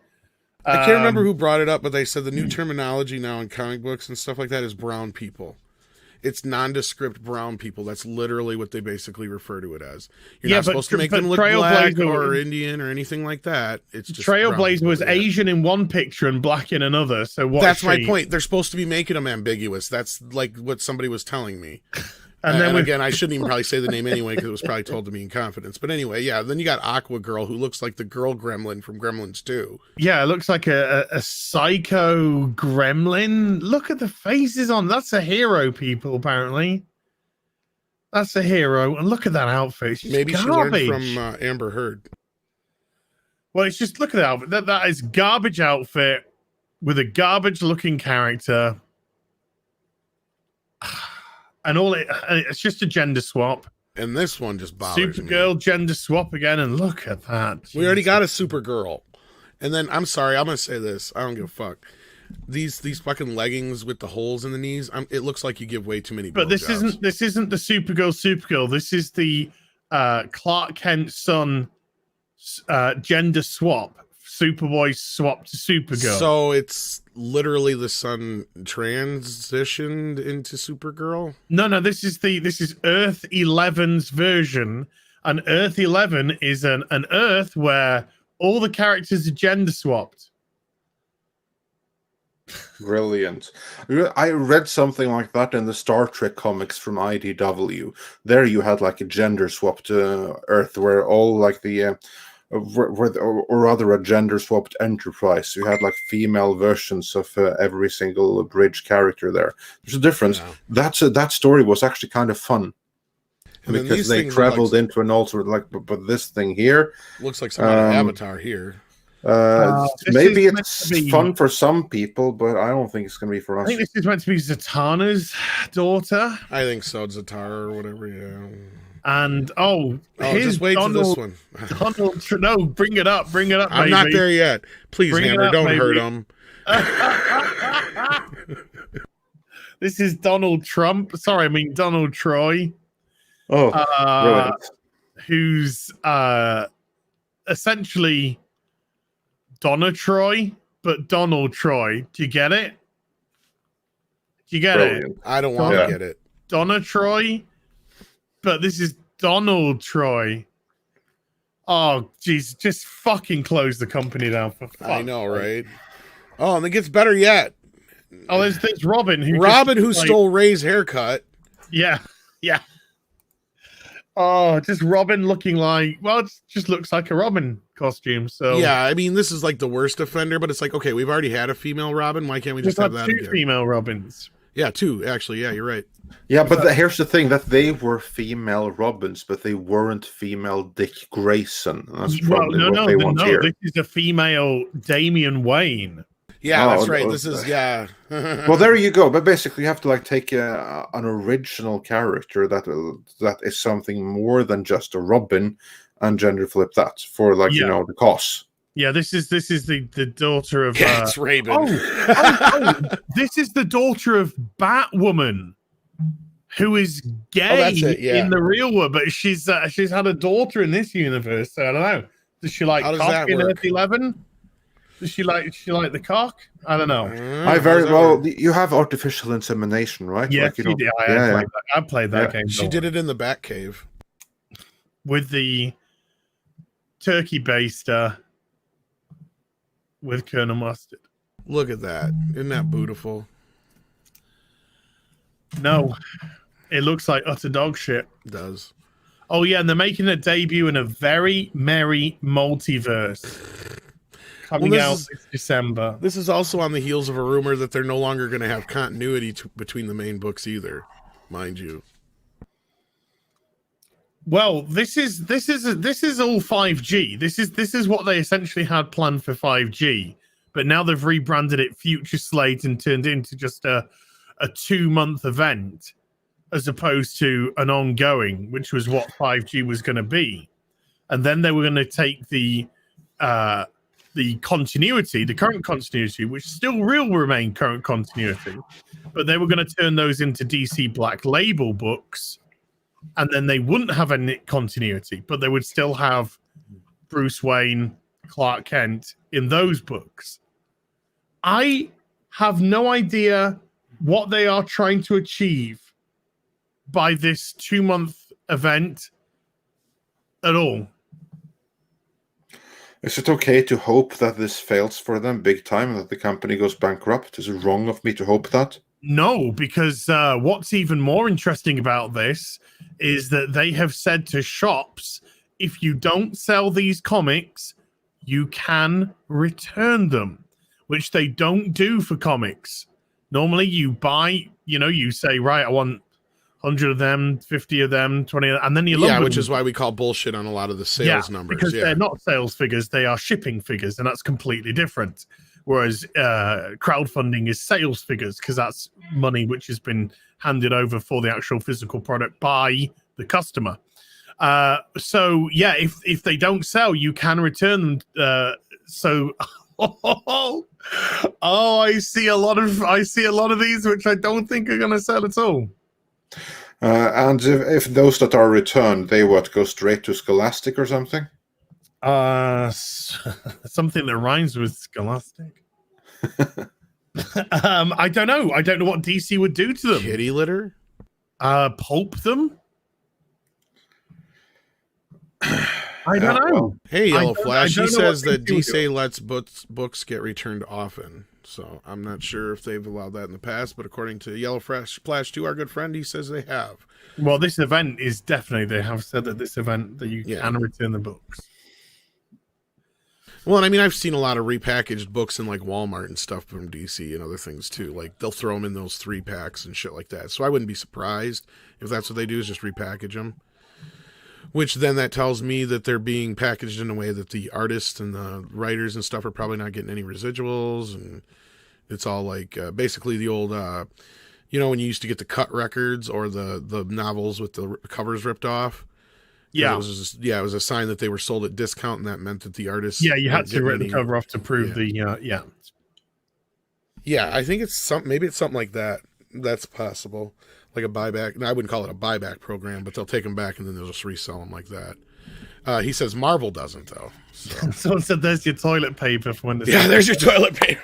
I can't remember who brought it up, but they said the new terminology now in comic books and stuff like that is brown people. It's nondescript brown people. That's literally what they basically refer to it as. You're not supposed to make them look black or Indian or anything like that. It's just Trailblazer was Asian in one picture and black in another. So that's my point. They're supposed to be making them ambiguous. That's like what somebody was telling me. And then again, I shouldn't even probably say the name anyway because it was probably told to me in confidence. But anyway, yeah. Then you got Aqua Girl, who looks like the girl gremlin from Gremlins 2. Yeah, it looks like a psycho gremlin. Look at the faces on. That's a hero, people, apparently. That's a hero. And look at that outfit. She's Maybe garbage. she learned from Amber Heard. Well, it's just, look at that outfit. That is garbage outfit with a garbage looking character. And it's just a gender swap. And this one just bothers Supergirl me. gender swap again, and look at that. We already got a Supergirl. And then, I'm sorry, I'm going to say this. I don't give a fuck. These fucking leggings with the holes in the knees, it looks like you give way too many But this blowjobs. isn't the Supergirl. This is the Clark Kent son gender swap. Superboy swap to Supergirl. So it's literally the son transitioned into Supergirl? No, this is Earth 11's version, and Earth 11 is an Earth where all the characters are gender swapped. Brilliant. I read something like that in the Star Trek comics from IDW. There you had like a gender swapped Earth where all like the or rather a gender swapped Enterprise. You had like female versions of every single bridge character there. There's a difference. Yeah. That story was actually kind of fun. And then because these they things traveled into an alternate, but this thing here looks like some kind of Avatar here. Maybe it's fun for some people, but I don't think it's going to be for us. I think this is meant to be Zatanna's daughter. I think so, Zatara or whatever, yeah. And here's just wait Donald, till this one. Donald, no, bring it up, I'm baby. not there yet. Please, Bring it Hammer, up, don't baby. hurt him. This is Donald Trump. Sorry, I mean Donald Troy. Oh, brilliant. Who's essentially Donna Troy, but Donald Troy. Do you get it? Do you get it? I don't want to get it. Donna Troy, but this is Donald Troy. Oh, jeez, just fucking close the company down for fuck. I know, right? Oh, and it gets better yet. Oh, there's Robin who stole Ray's haircut. Yeah. Oh, just Robin looking like, well, it just looks like a Robin costume. So yeah, I mean, this is like the worst offender, but it's like, okay, we've already had a female Robin. Why can't we just have that two again? female Robins? Yeah, two actually. Yeah, you're right. Yeah, but here's the thing: that they were female Robins, but they weren't female Dick Grayson. That's probably what they want here. This is a female Damian Wayne. Yeah, that's right. This is Well, there you go. But basically, you have to like take an original character that is something more than just a Robin, and gender flip that for the cause. Yeah, this is the daughter of. Yeah, it's Raven. This is the daughter of Batwoman, who is gay in the real world, but she's had a daughter in this universe. So I don't know. Does she like cock in Earth 11? Does she like the cock? I don't know. You have artificial insemination, right? Yeah, I played that game. She did it in the Batcave with the turkey baster with Colonel Mustard. Look at that! Isn't that beautiful? No, it looks like utter dog shit. It does. Oh yeah, and they're making a debut in a very merry multiverse. Coming out this December. This is also on the heels of a rumor that they're no longer going to have continuity between the main books either, mind you. Well, this is all 5G. This is what they essentially had planned for 5G, but now they've rebranded it Future Slate and turned it into just a 2-month event as opposed to an ongoing, which was what 5G was going to be. And then they were going to take the continuity, the current continuity, which still will remain current continuity, but they were going to turn those into DC Black Label books, and then they wouldn't have any continuity, but they would still have Bruce Wayne, Clark Kent in those books. I have no idea what they are trying to achieve by this 2-month event at all. Is it okay to hope that this fails for them big time and that the company goes bankrupt? Is it wrong of me to hope that? No, because what's even more interesting about this is that they have said to shops, if you don't sell these comics, you can return them, which they don't do for comics. Normally you buy, you say, right, I want 100 of them, 50 of them, 20 of them, and then you lump which them. is why we call bullshit on a lot of the sales numbers. Because they're not sales figures, they are shipping figures, and that's completely different. Whereas crowdfunding is sales figures, because that's money which has been handed over for the actual physical product by the customer. So yeah, if they don't sell, you can return them. I see a lot of these which I don't think are going to sell at all. And if those that are returned, they go straight to Scholastic or something? Something that rhymes with Scholastic. I don't know. I don't know what DC would do to them. Kitty litter? Pulp them? I don't know. Well, hey, Yellow Flash, he says that DC lets books get returned often. So I'm not sure if they've allowed that in the past, but according to Yellow Flash 2, our good friend, he says they have. Well, this event is definitely, they have said that this event that you can return the books. Well, and I mean, I've seen a lot of repackaged books in like Walmart and stuff from DC and other things too. Like they'll throw them in those 3-packs and shit like that. So I wouldn't be surprised if that's what they do, is just repackage them. Which then that tells me that they're being packaged in a way that the artists and the writers and stuff are probably not getting any residuals. And it's all like basically the old, when you used to get the cut records or the novels with the covers ripped off. Yeah. It was a sign that they were sold at discount, and that meant that the artists. Yeah, you had to rip the cover off to prove Yeah, I think maybe it's something like that. That's possible. Like a buyback. No, I wouldn't call it a buyback program, but they'll take them back and then they'll just resell them like that. He says Marvel doesn't, though. So. Someone said, "There's your toilet paper for when." There's your toilet paper.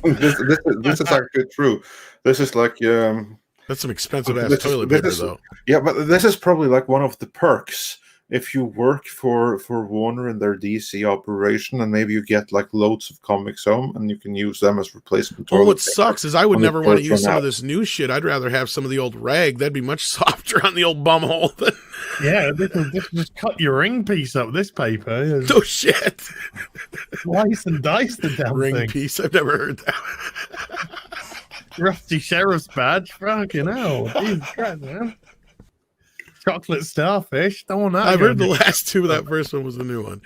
this is actually true. This is like that's some expensive ass toilet paper, though. Yeah, but this is probably like one of the perks if you work for Warner in their DC operation, and maybe you get like loads of comics home, and you can use them as replacement. Well, what sucks is I would never want to use some of this new shit. I'd rather have some of the old rag. That'd be much softer on the old bum hole. Yeah, this will just cut your ring piece up. This paper. No shit. Slice and dice the damn ring thing. piece. I've never heard that. Rusty sheriff's badge. Fucking hell. Jesus Christ, man. Chocolate starfish. Don't want that. I've heard the last two. That first one was the new one.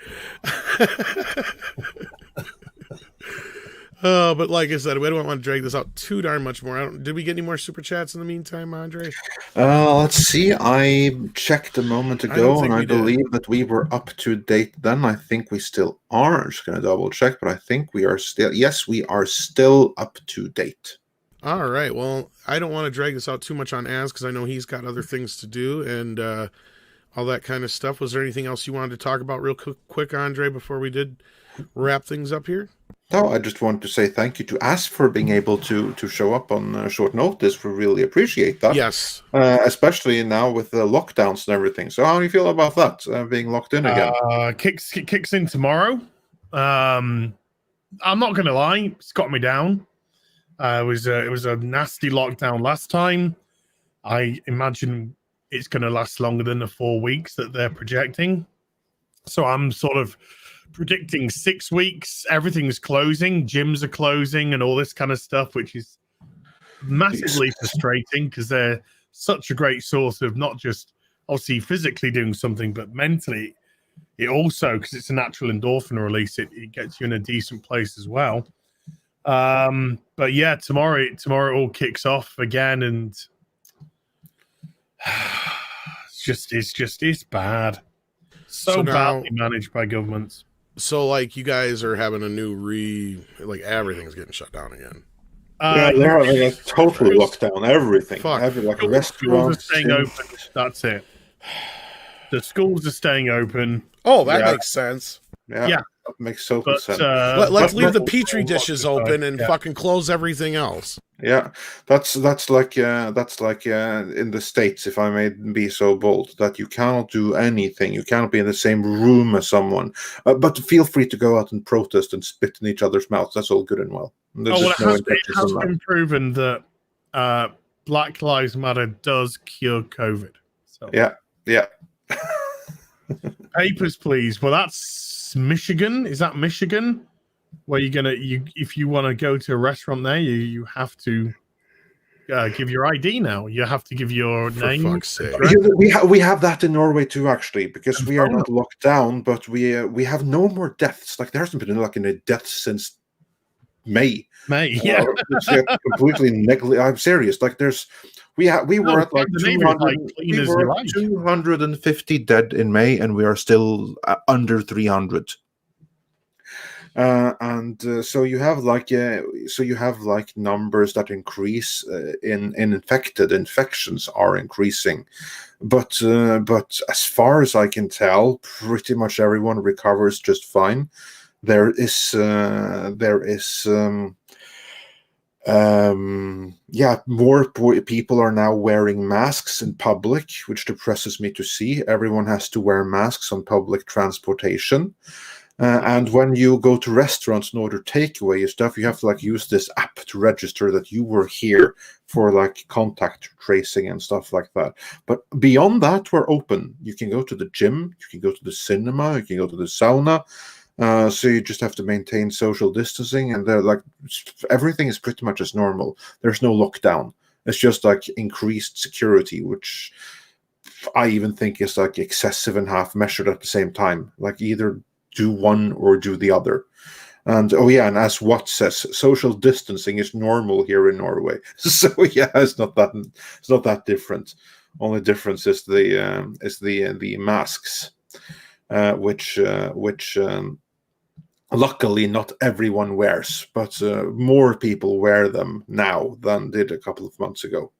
But like I said, we don't want to drag this out too darn much more. Did we get any more super chats in the meantime, Andre? Let's see. I checked a moment ago, and I believe that we were up to date then. I think we still are. I'm just going to double check, but I think we are still. Yes, we are still up to date. All right. Well, I don't want to drag this out too much on Az, because I know he's got other things to do and all that kind of stuff. Was there anything else you wanted to talk about real quick, Andre, before we did wrap things up here? No, I just want to say thank you to Az for being able to show up on short notice. We really appreciate that. Yes. Especially now with the lockdowns and everything. So how do you feel about that, being locked in again? Kicks in tomorrow. I'm not going to lie. It's got me down. It was a nasty lockdown last time. I imagine it's going to last longer than the 4 weeks that they're projecting. So I'm sort of predicting 6 weeks. Everything's closing. Gyms are closing and all this kind of stuff, which is massively frustrating because they're such a great source of not just obviously physically doing something, but mentally. It also, because it's a natural endorphin release, it gets you in a decent place as well. But yeah, tomorrow it all kicks off again, and it's bad. So badly managed by governments. So like you guys are having a new everything's getting shut down again. They're having a total lockdown. Everything. Like restaurants. Schools are staying open. That's it. The schools are staying open. Oh, that makes sense. Yeah. That makes total sense. Let's leave the petri dishes open and fucking close everything else. Yeah, that's like in the States, if I may be so bold, that you cannot do anything. You cannot be in the same room as someone, but feel free to go out and protest and spit in each other's mouths. That's all good and well. It has been proven that Black Lives Matter does cure COVID. So. Yeah. Papers, please. Well, that's Michigan. Is that Michigan? Where if you want to go to a restaurant there, you have to give your ID now. You have to give your For name. fuck's sake. We have that in Norway too, actually, because we are not locked down, but we have no more deaths. Like there hasn't been like any deaths since May. Yeah. It's completely negligible. I'm serious. Like we were at like 250 dead in May, and we are still under 300. So you have like numbers that increase in infections are increasing, but as far as I can tell, pretty much everyone recovers just fine. More people are now wearing masks in public, which depresses me to see. Everyone has to wear masks on public transportation. And when you go to restaurants and order takeaway stuff, you have to like use this app to register that you were here for like contact tracing and stuff like that. But beyond that, we're open. You can go to the gym, you can go to the cinema, you can go to the sauna. So you just have to maintain social distancing, and they're like everything is pretty much as normal. There's no lockdown. It's just like increased security, which I even think is like excessive and half measured at the same time. Like either do one or do the other. And and as Watt says, social distancing is normal here in Norway. So yeah, it's not that different. Only difference is the masks, which luckily not everyone wears, but more people wear them now than did a couple of months ago.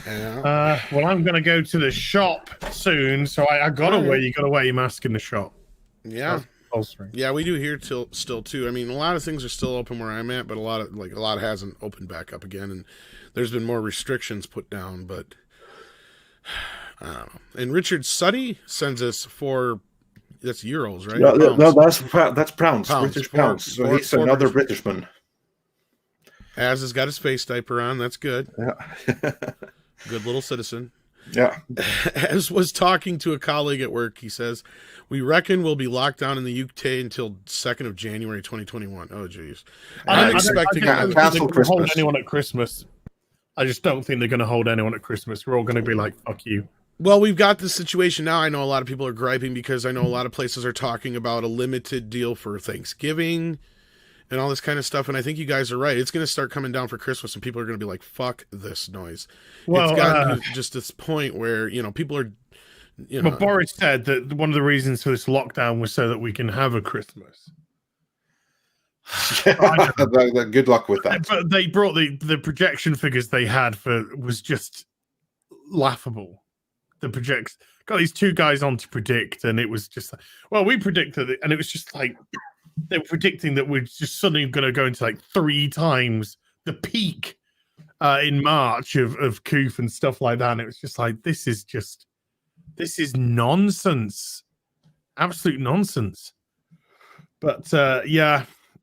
Yeah. Well, I'm going to go to the shop soon, so I gotta wear. You gotta wear your mask in the shop. Yeah. Yeah, we do here still too. I mean, a lot of things are still open where I'm at, but a lot hasn't opened back up again, and there's been more restrictions put down. But I don't know. And Richard Suddy sends us that's euros, right? No, that's pounds. British pounds. So he's another Britishman. Az has got his face diaper on. That's good. Yeah. Good little citizen. Yeah. As was talking to a colleague at work, he says, "We reckon we'll be locked down in the UK until 2nd of January 2021. Oh, geez. I'm expecting to hold anyone at Christmas. I just don't think they're going to hold anyone at Christmas. We're all going to be like, fuck you. Well, we've got this situation now. I know a lot of people are griping because I know a lot of places are talking about a limited deal for Thanksgiving and all this kind of stuff. And I think you guys are right. It's going to start coming down for Christmas, and people are going to be like, fuck this noise. Well, it's gotten to just this point where, people are, But Boris said that one of the reasons for this lockdown was so that we can have a Christmas. Good luck with that. But they brought the projection figures they had was just laughable. The projects got these two guys on to predict, and it was just like, well, we predicted it, and it was just like they were predicting that we're just suddenly going to go into like 3 times the peak in March of Coof and stuff like that. And it was just like, this is nonsense, absolute nonsense. But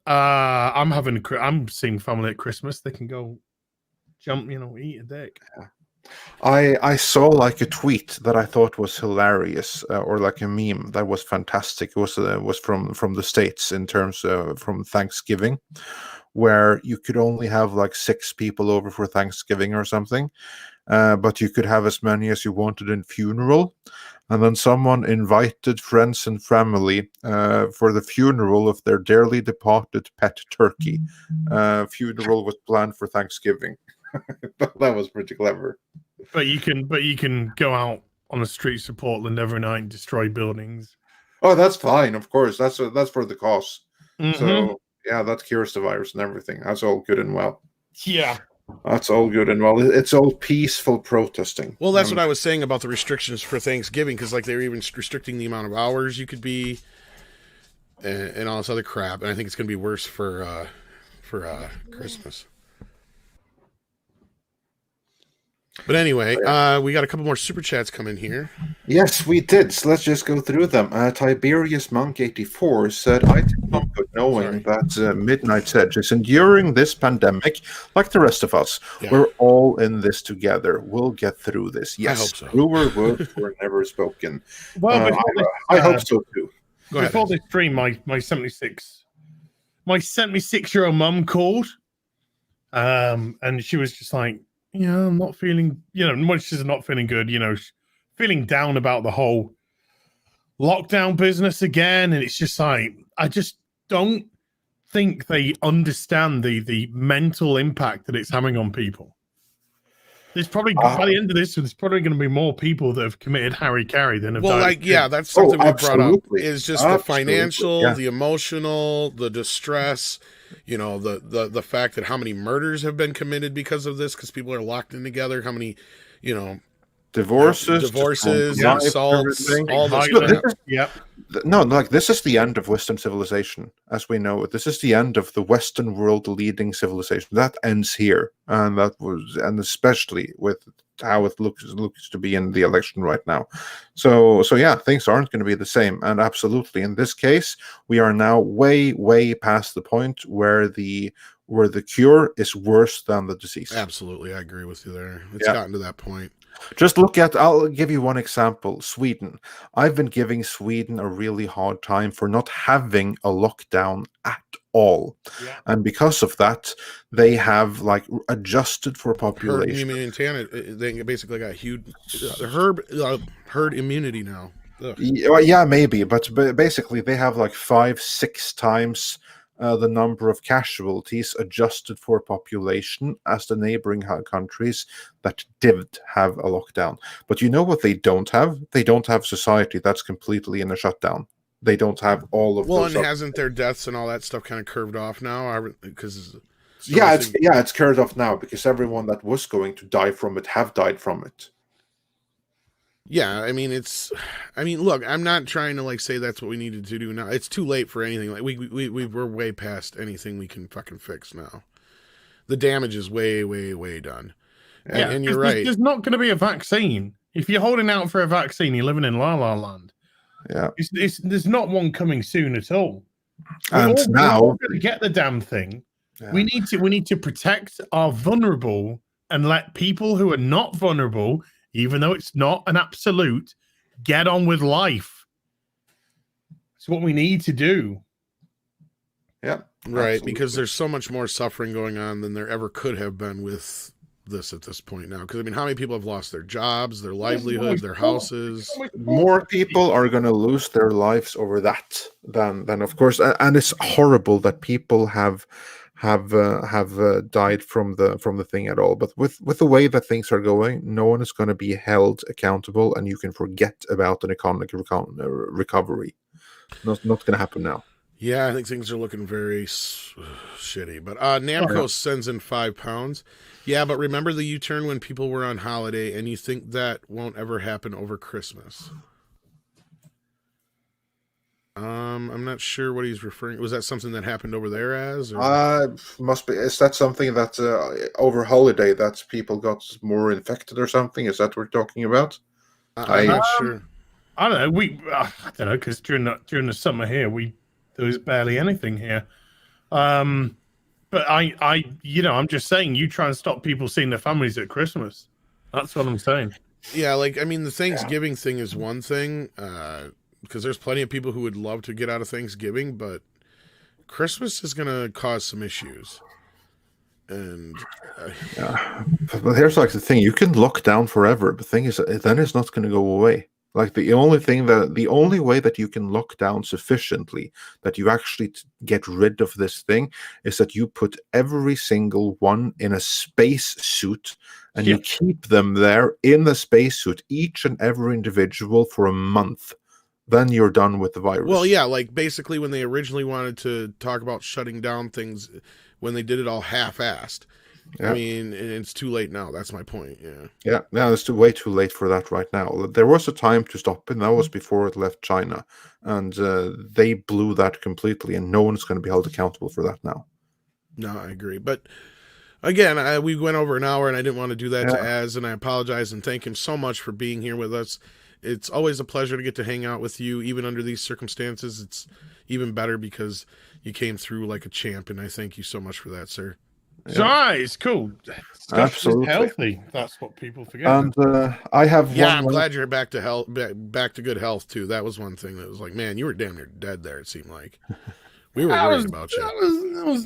I'm seeing family at Christmas. They can go jump, eat a dick. Yeah. I saw like a tweet that I thought was hilarious, or like a meme that was fantastic. It was from the States in terms of from Thanksgiving, where you could only have like 6 people over for Thanksgiving or something, but you could have as many as you wanted in funeral. And then someone invited friends and family for the funeral of their dearly departed pet turkey. Funeral was planned for Thanksgiving. That was pretty clever. But you can go out on the streets of Portland every night and destroy buildings. Oh, that's fine. Of course, that's for the cause. Mm-hmm. So yeah, that cures the virus and everything. That's all good and well. Yeah. That's all good and well. It's all peaceful protesting. Well, that's what I was saying about the restrictions for Thanksgiving, because like they were even restricting the amount of hours you could be, and all this other crap. And I think it's going to be worse for Christmas. But anyway, we got a couple more super chats coming here. Yes, we did. So let's just go through them. Tiberius Monk 84 said, "I take comfort knowing that Midnight's Edge is enduring this pandemic like the rest of us. Yeah. We're all in this together. We'll get through this." Yes, I hope so. Truer words were never spoken. Well, I hope so too. Before this stream, my 76-year-old mum called. And she was just like, yeah, I'm not feeling, much as not feeling good, feeling down about the whole lockdown business again. And it's just like, I just don't think they understand the mental impact that it's having on people. There's probably by the end of this, there's probably going to be more people that have committed Harry Carey than have died. That's something we brought up. Is just the financial, the emotional, the distress. The fact that how many murders have been committed because of this, because people are locked in together. How many, divorces, assaults, all this. No, like this is the end of Western civilization as we know it. This is the end of the Western world leading civilization. That ends here, and especially with how it looks to be in the election right now. So yeah, things aren't going to be the same. And absolutely, in this case, we are now way past the point where the cure is worse than the disease. Absolutely, I agree with you there. It's gotten to that point. Just I'll give you one example. Sweden. I've been giving Sweden a really hard time for not having a lockdown at all. Yeah. And because of that, they have adjusted for population. They basically got huge herd immunity now. Yeah, maybe. But basically they have 5-6 times the number of casualties adjusted for population as the neighboring countries that did have a lockdown. But you know what they don't have? They don't have society that's completely in a shutdown. They don't have all of those. And hasn't their deaths and all that stuff kind of curved off now? Because it's curved off now because everyone that was going to die from it have died from it. Yeah, look, I'm not trying to say that's what we needed to do now. It's too late for anything. We're way past anything we can fucking fix now. The damage is way done. Yeah, and you're right. There's not going to be a vaccine. If you're holding out for a vaccine, you're living in La La Land. Yeah, there's not one coming soon at all. And now we're going to get the damn thing. Yeah. We need to protect our vulnerable and let people who are not vulnerable, even though it's not an absolute, get on with life. It's what we need to do. Yeah. Right, absolutely. Because there's so much more suffering going on than there ever could have been with this at this point now. Because, how many people have lost their jobs, their livelihoods, their houses? More people are going to lose their lives over that than of course. And it's horrible that people have died from the thing at all. But with the way that things are going, no one is going to be held accountable, and you can forget about an economic recovery. Not going to happen now. Yeah, I think things are looking very shitty. But Namco sends in £5. Yeah, but remember the U-turn when people were on holiday, and you think that won't ever happen over Christmas? I'm not sure what he's referring. Was that something that happened over there must be. Is that something that over holiday that people got more infected or something? Is that what we're talking about? I'm not sure. I don't know. I don't know, because during the summer here, there was barely anything here. But I'm just saying, you try and stop people seeing their families at Christmas. That's what I'm saying. Yeah, the Thanksgiving thing is one thing. Because there's plenty of people who would love to get out of Thanksgiving, but Christmas is going to cause some issues. And but here's the thing: you can lock down forever. The thing is, then it's not going to go away. The only way that you can lock down sufficiently that you actually get rid of this thing is that you put every single one in a space suit and you keep them there in the space suit, each and every individual, for a month. Then you're done with the virus. Well, yeah, basically when they originally wanted to talk about shutting down things, when they did it all half-assed. Yeah. It's too late now. That's my point. Yeah. It's way too late for that right now. There was a time to stop it, and that was before it left China. And they blew that completely, and no one's going to be held accountable for that now. No, I agree. But again, we went over an hour, and I didn't want to do that to Az, and I apologize and thank him so much for being here with us. It's always a pleasure to get to hang out with you, even under these circumstances. It's even better because you came through like a champ, and I thank you so much for that, sir. Yeah. It's cool. Absolutely healthy. That's what people forget. And I have. Yeah, I'm glad you're back to health, back to good health too. That was one thing that was man, you were damn near dead there. It seemed like we were worried about you. That was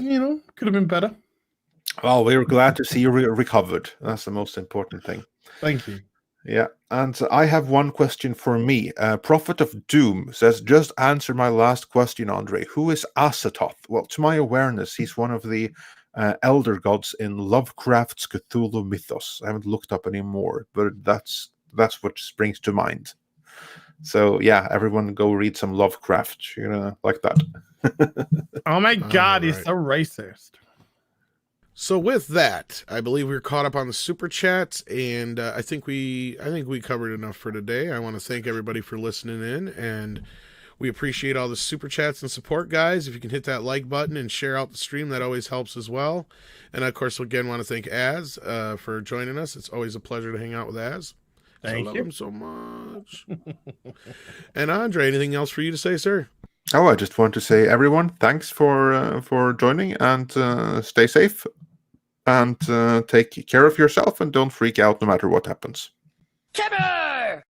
could have been better. Well, we're glad to see you recovered. That's the most important thing. Thank you. Yeah, and I have one question for me. Prophet of Doom says, just answer my last question, Andre. Who is Asatoth? Well, to my awareness, he's one of the elder gods in Lovecraft's Cthulhu mythos. I haven't looked up any more, but that's what springs to mind. So yeah, everyone go read some Lovecraft, like that. Oh my God, he's right. so racist. So with that, I believe we're caught up on the super chats, and I think we covered enough for today. I want to thank everybody for listening in, and we appreciate all the super chats and support, guys. If you can hit that like button and share out the stream, that always helps as well. And of course, again, want to thank Az for joining us. It's always a pleasure to hang out with Az. Thank I love you. him so much. And Andre, anything else for you to say, sir? Oh, I just want to say, everyone, thanks for joining, and stay safe. And take care of yourself and don't freak out no matter what happens. Timber!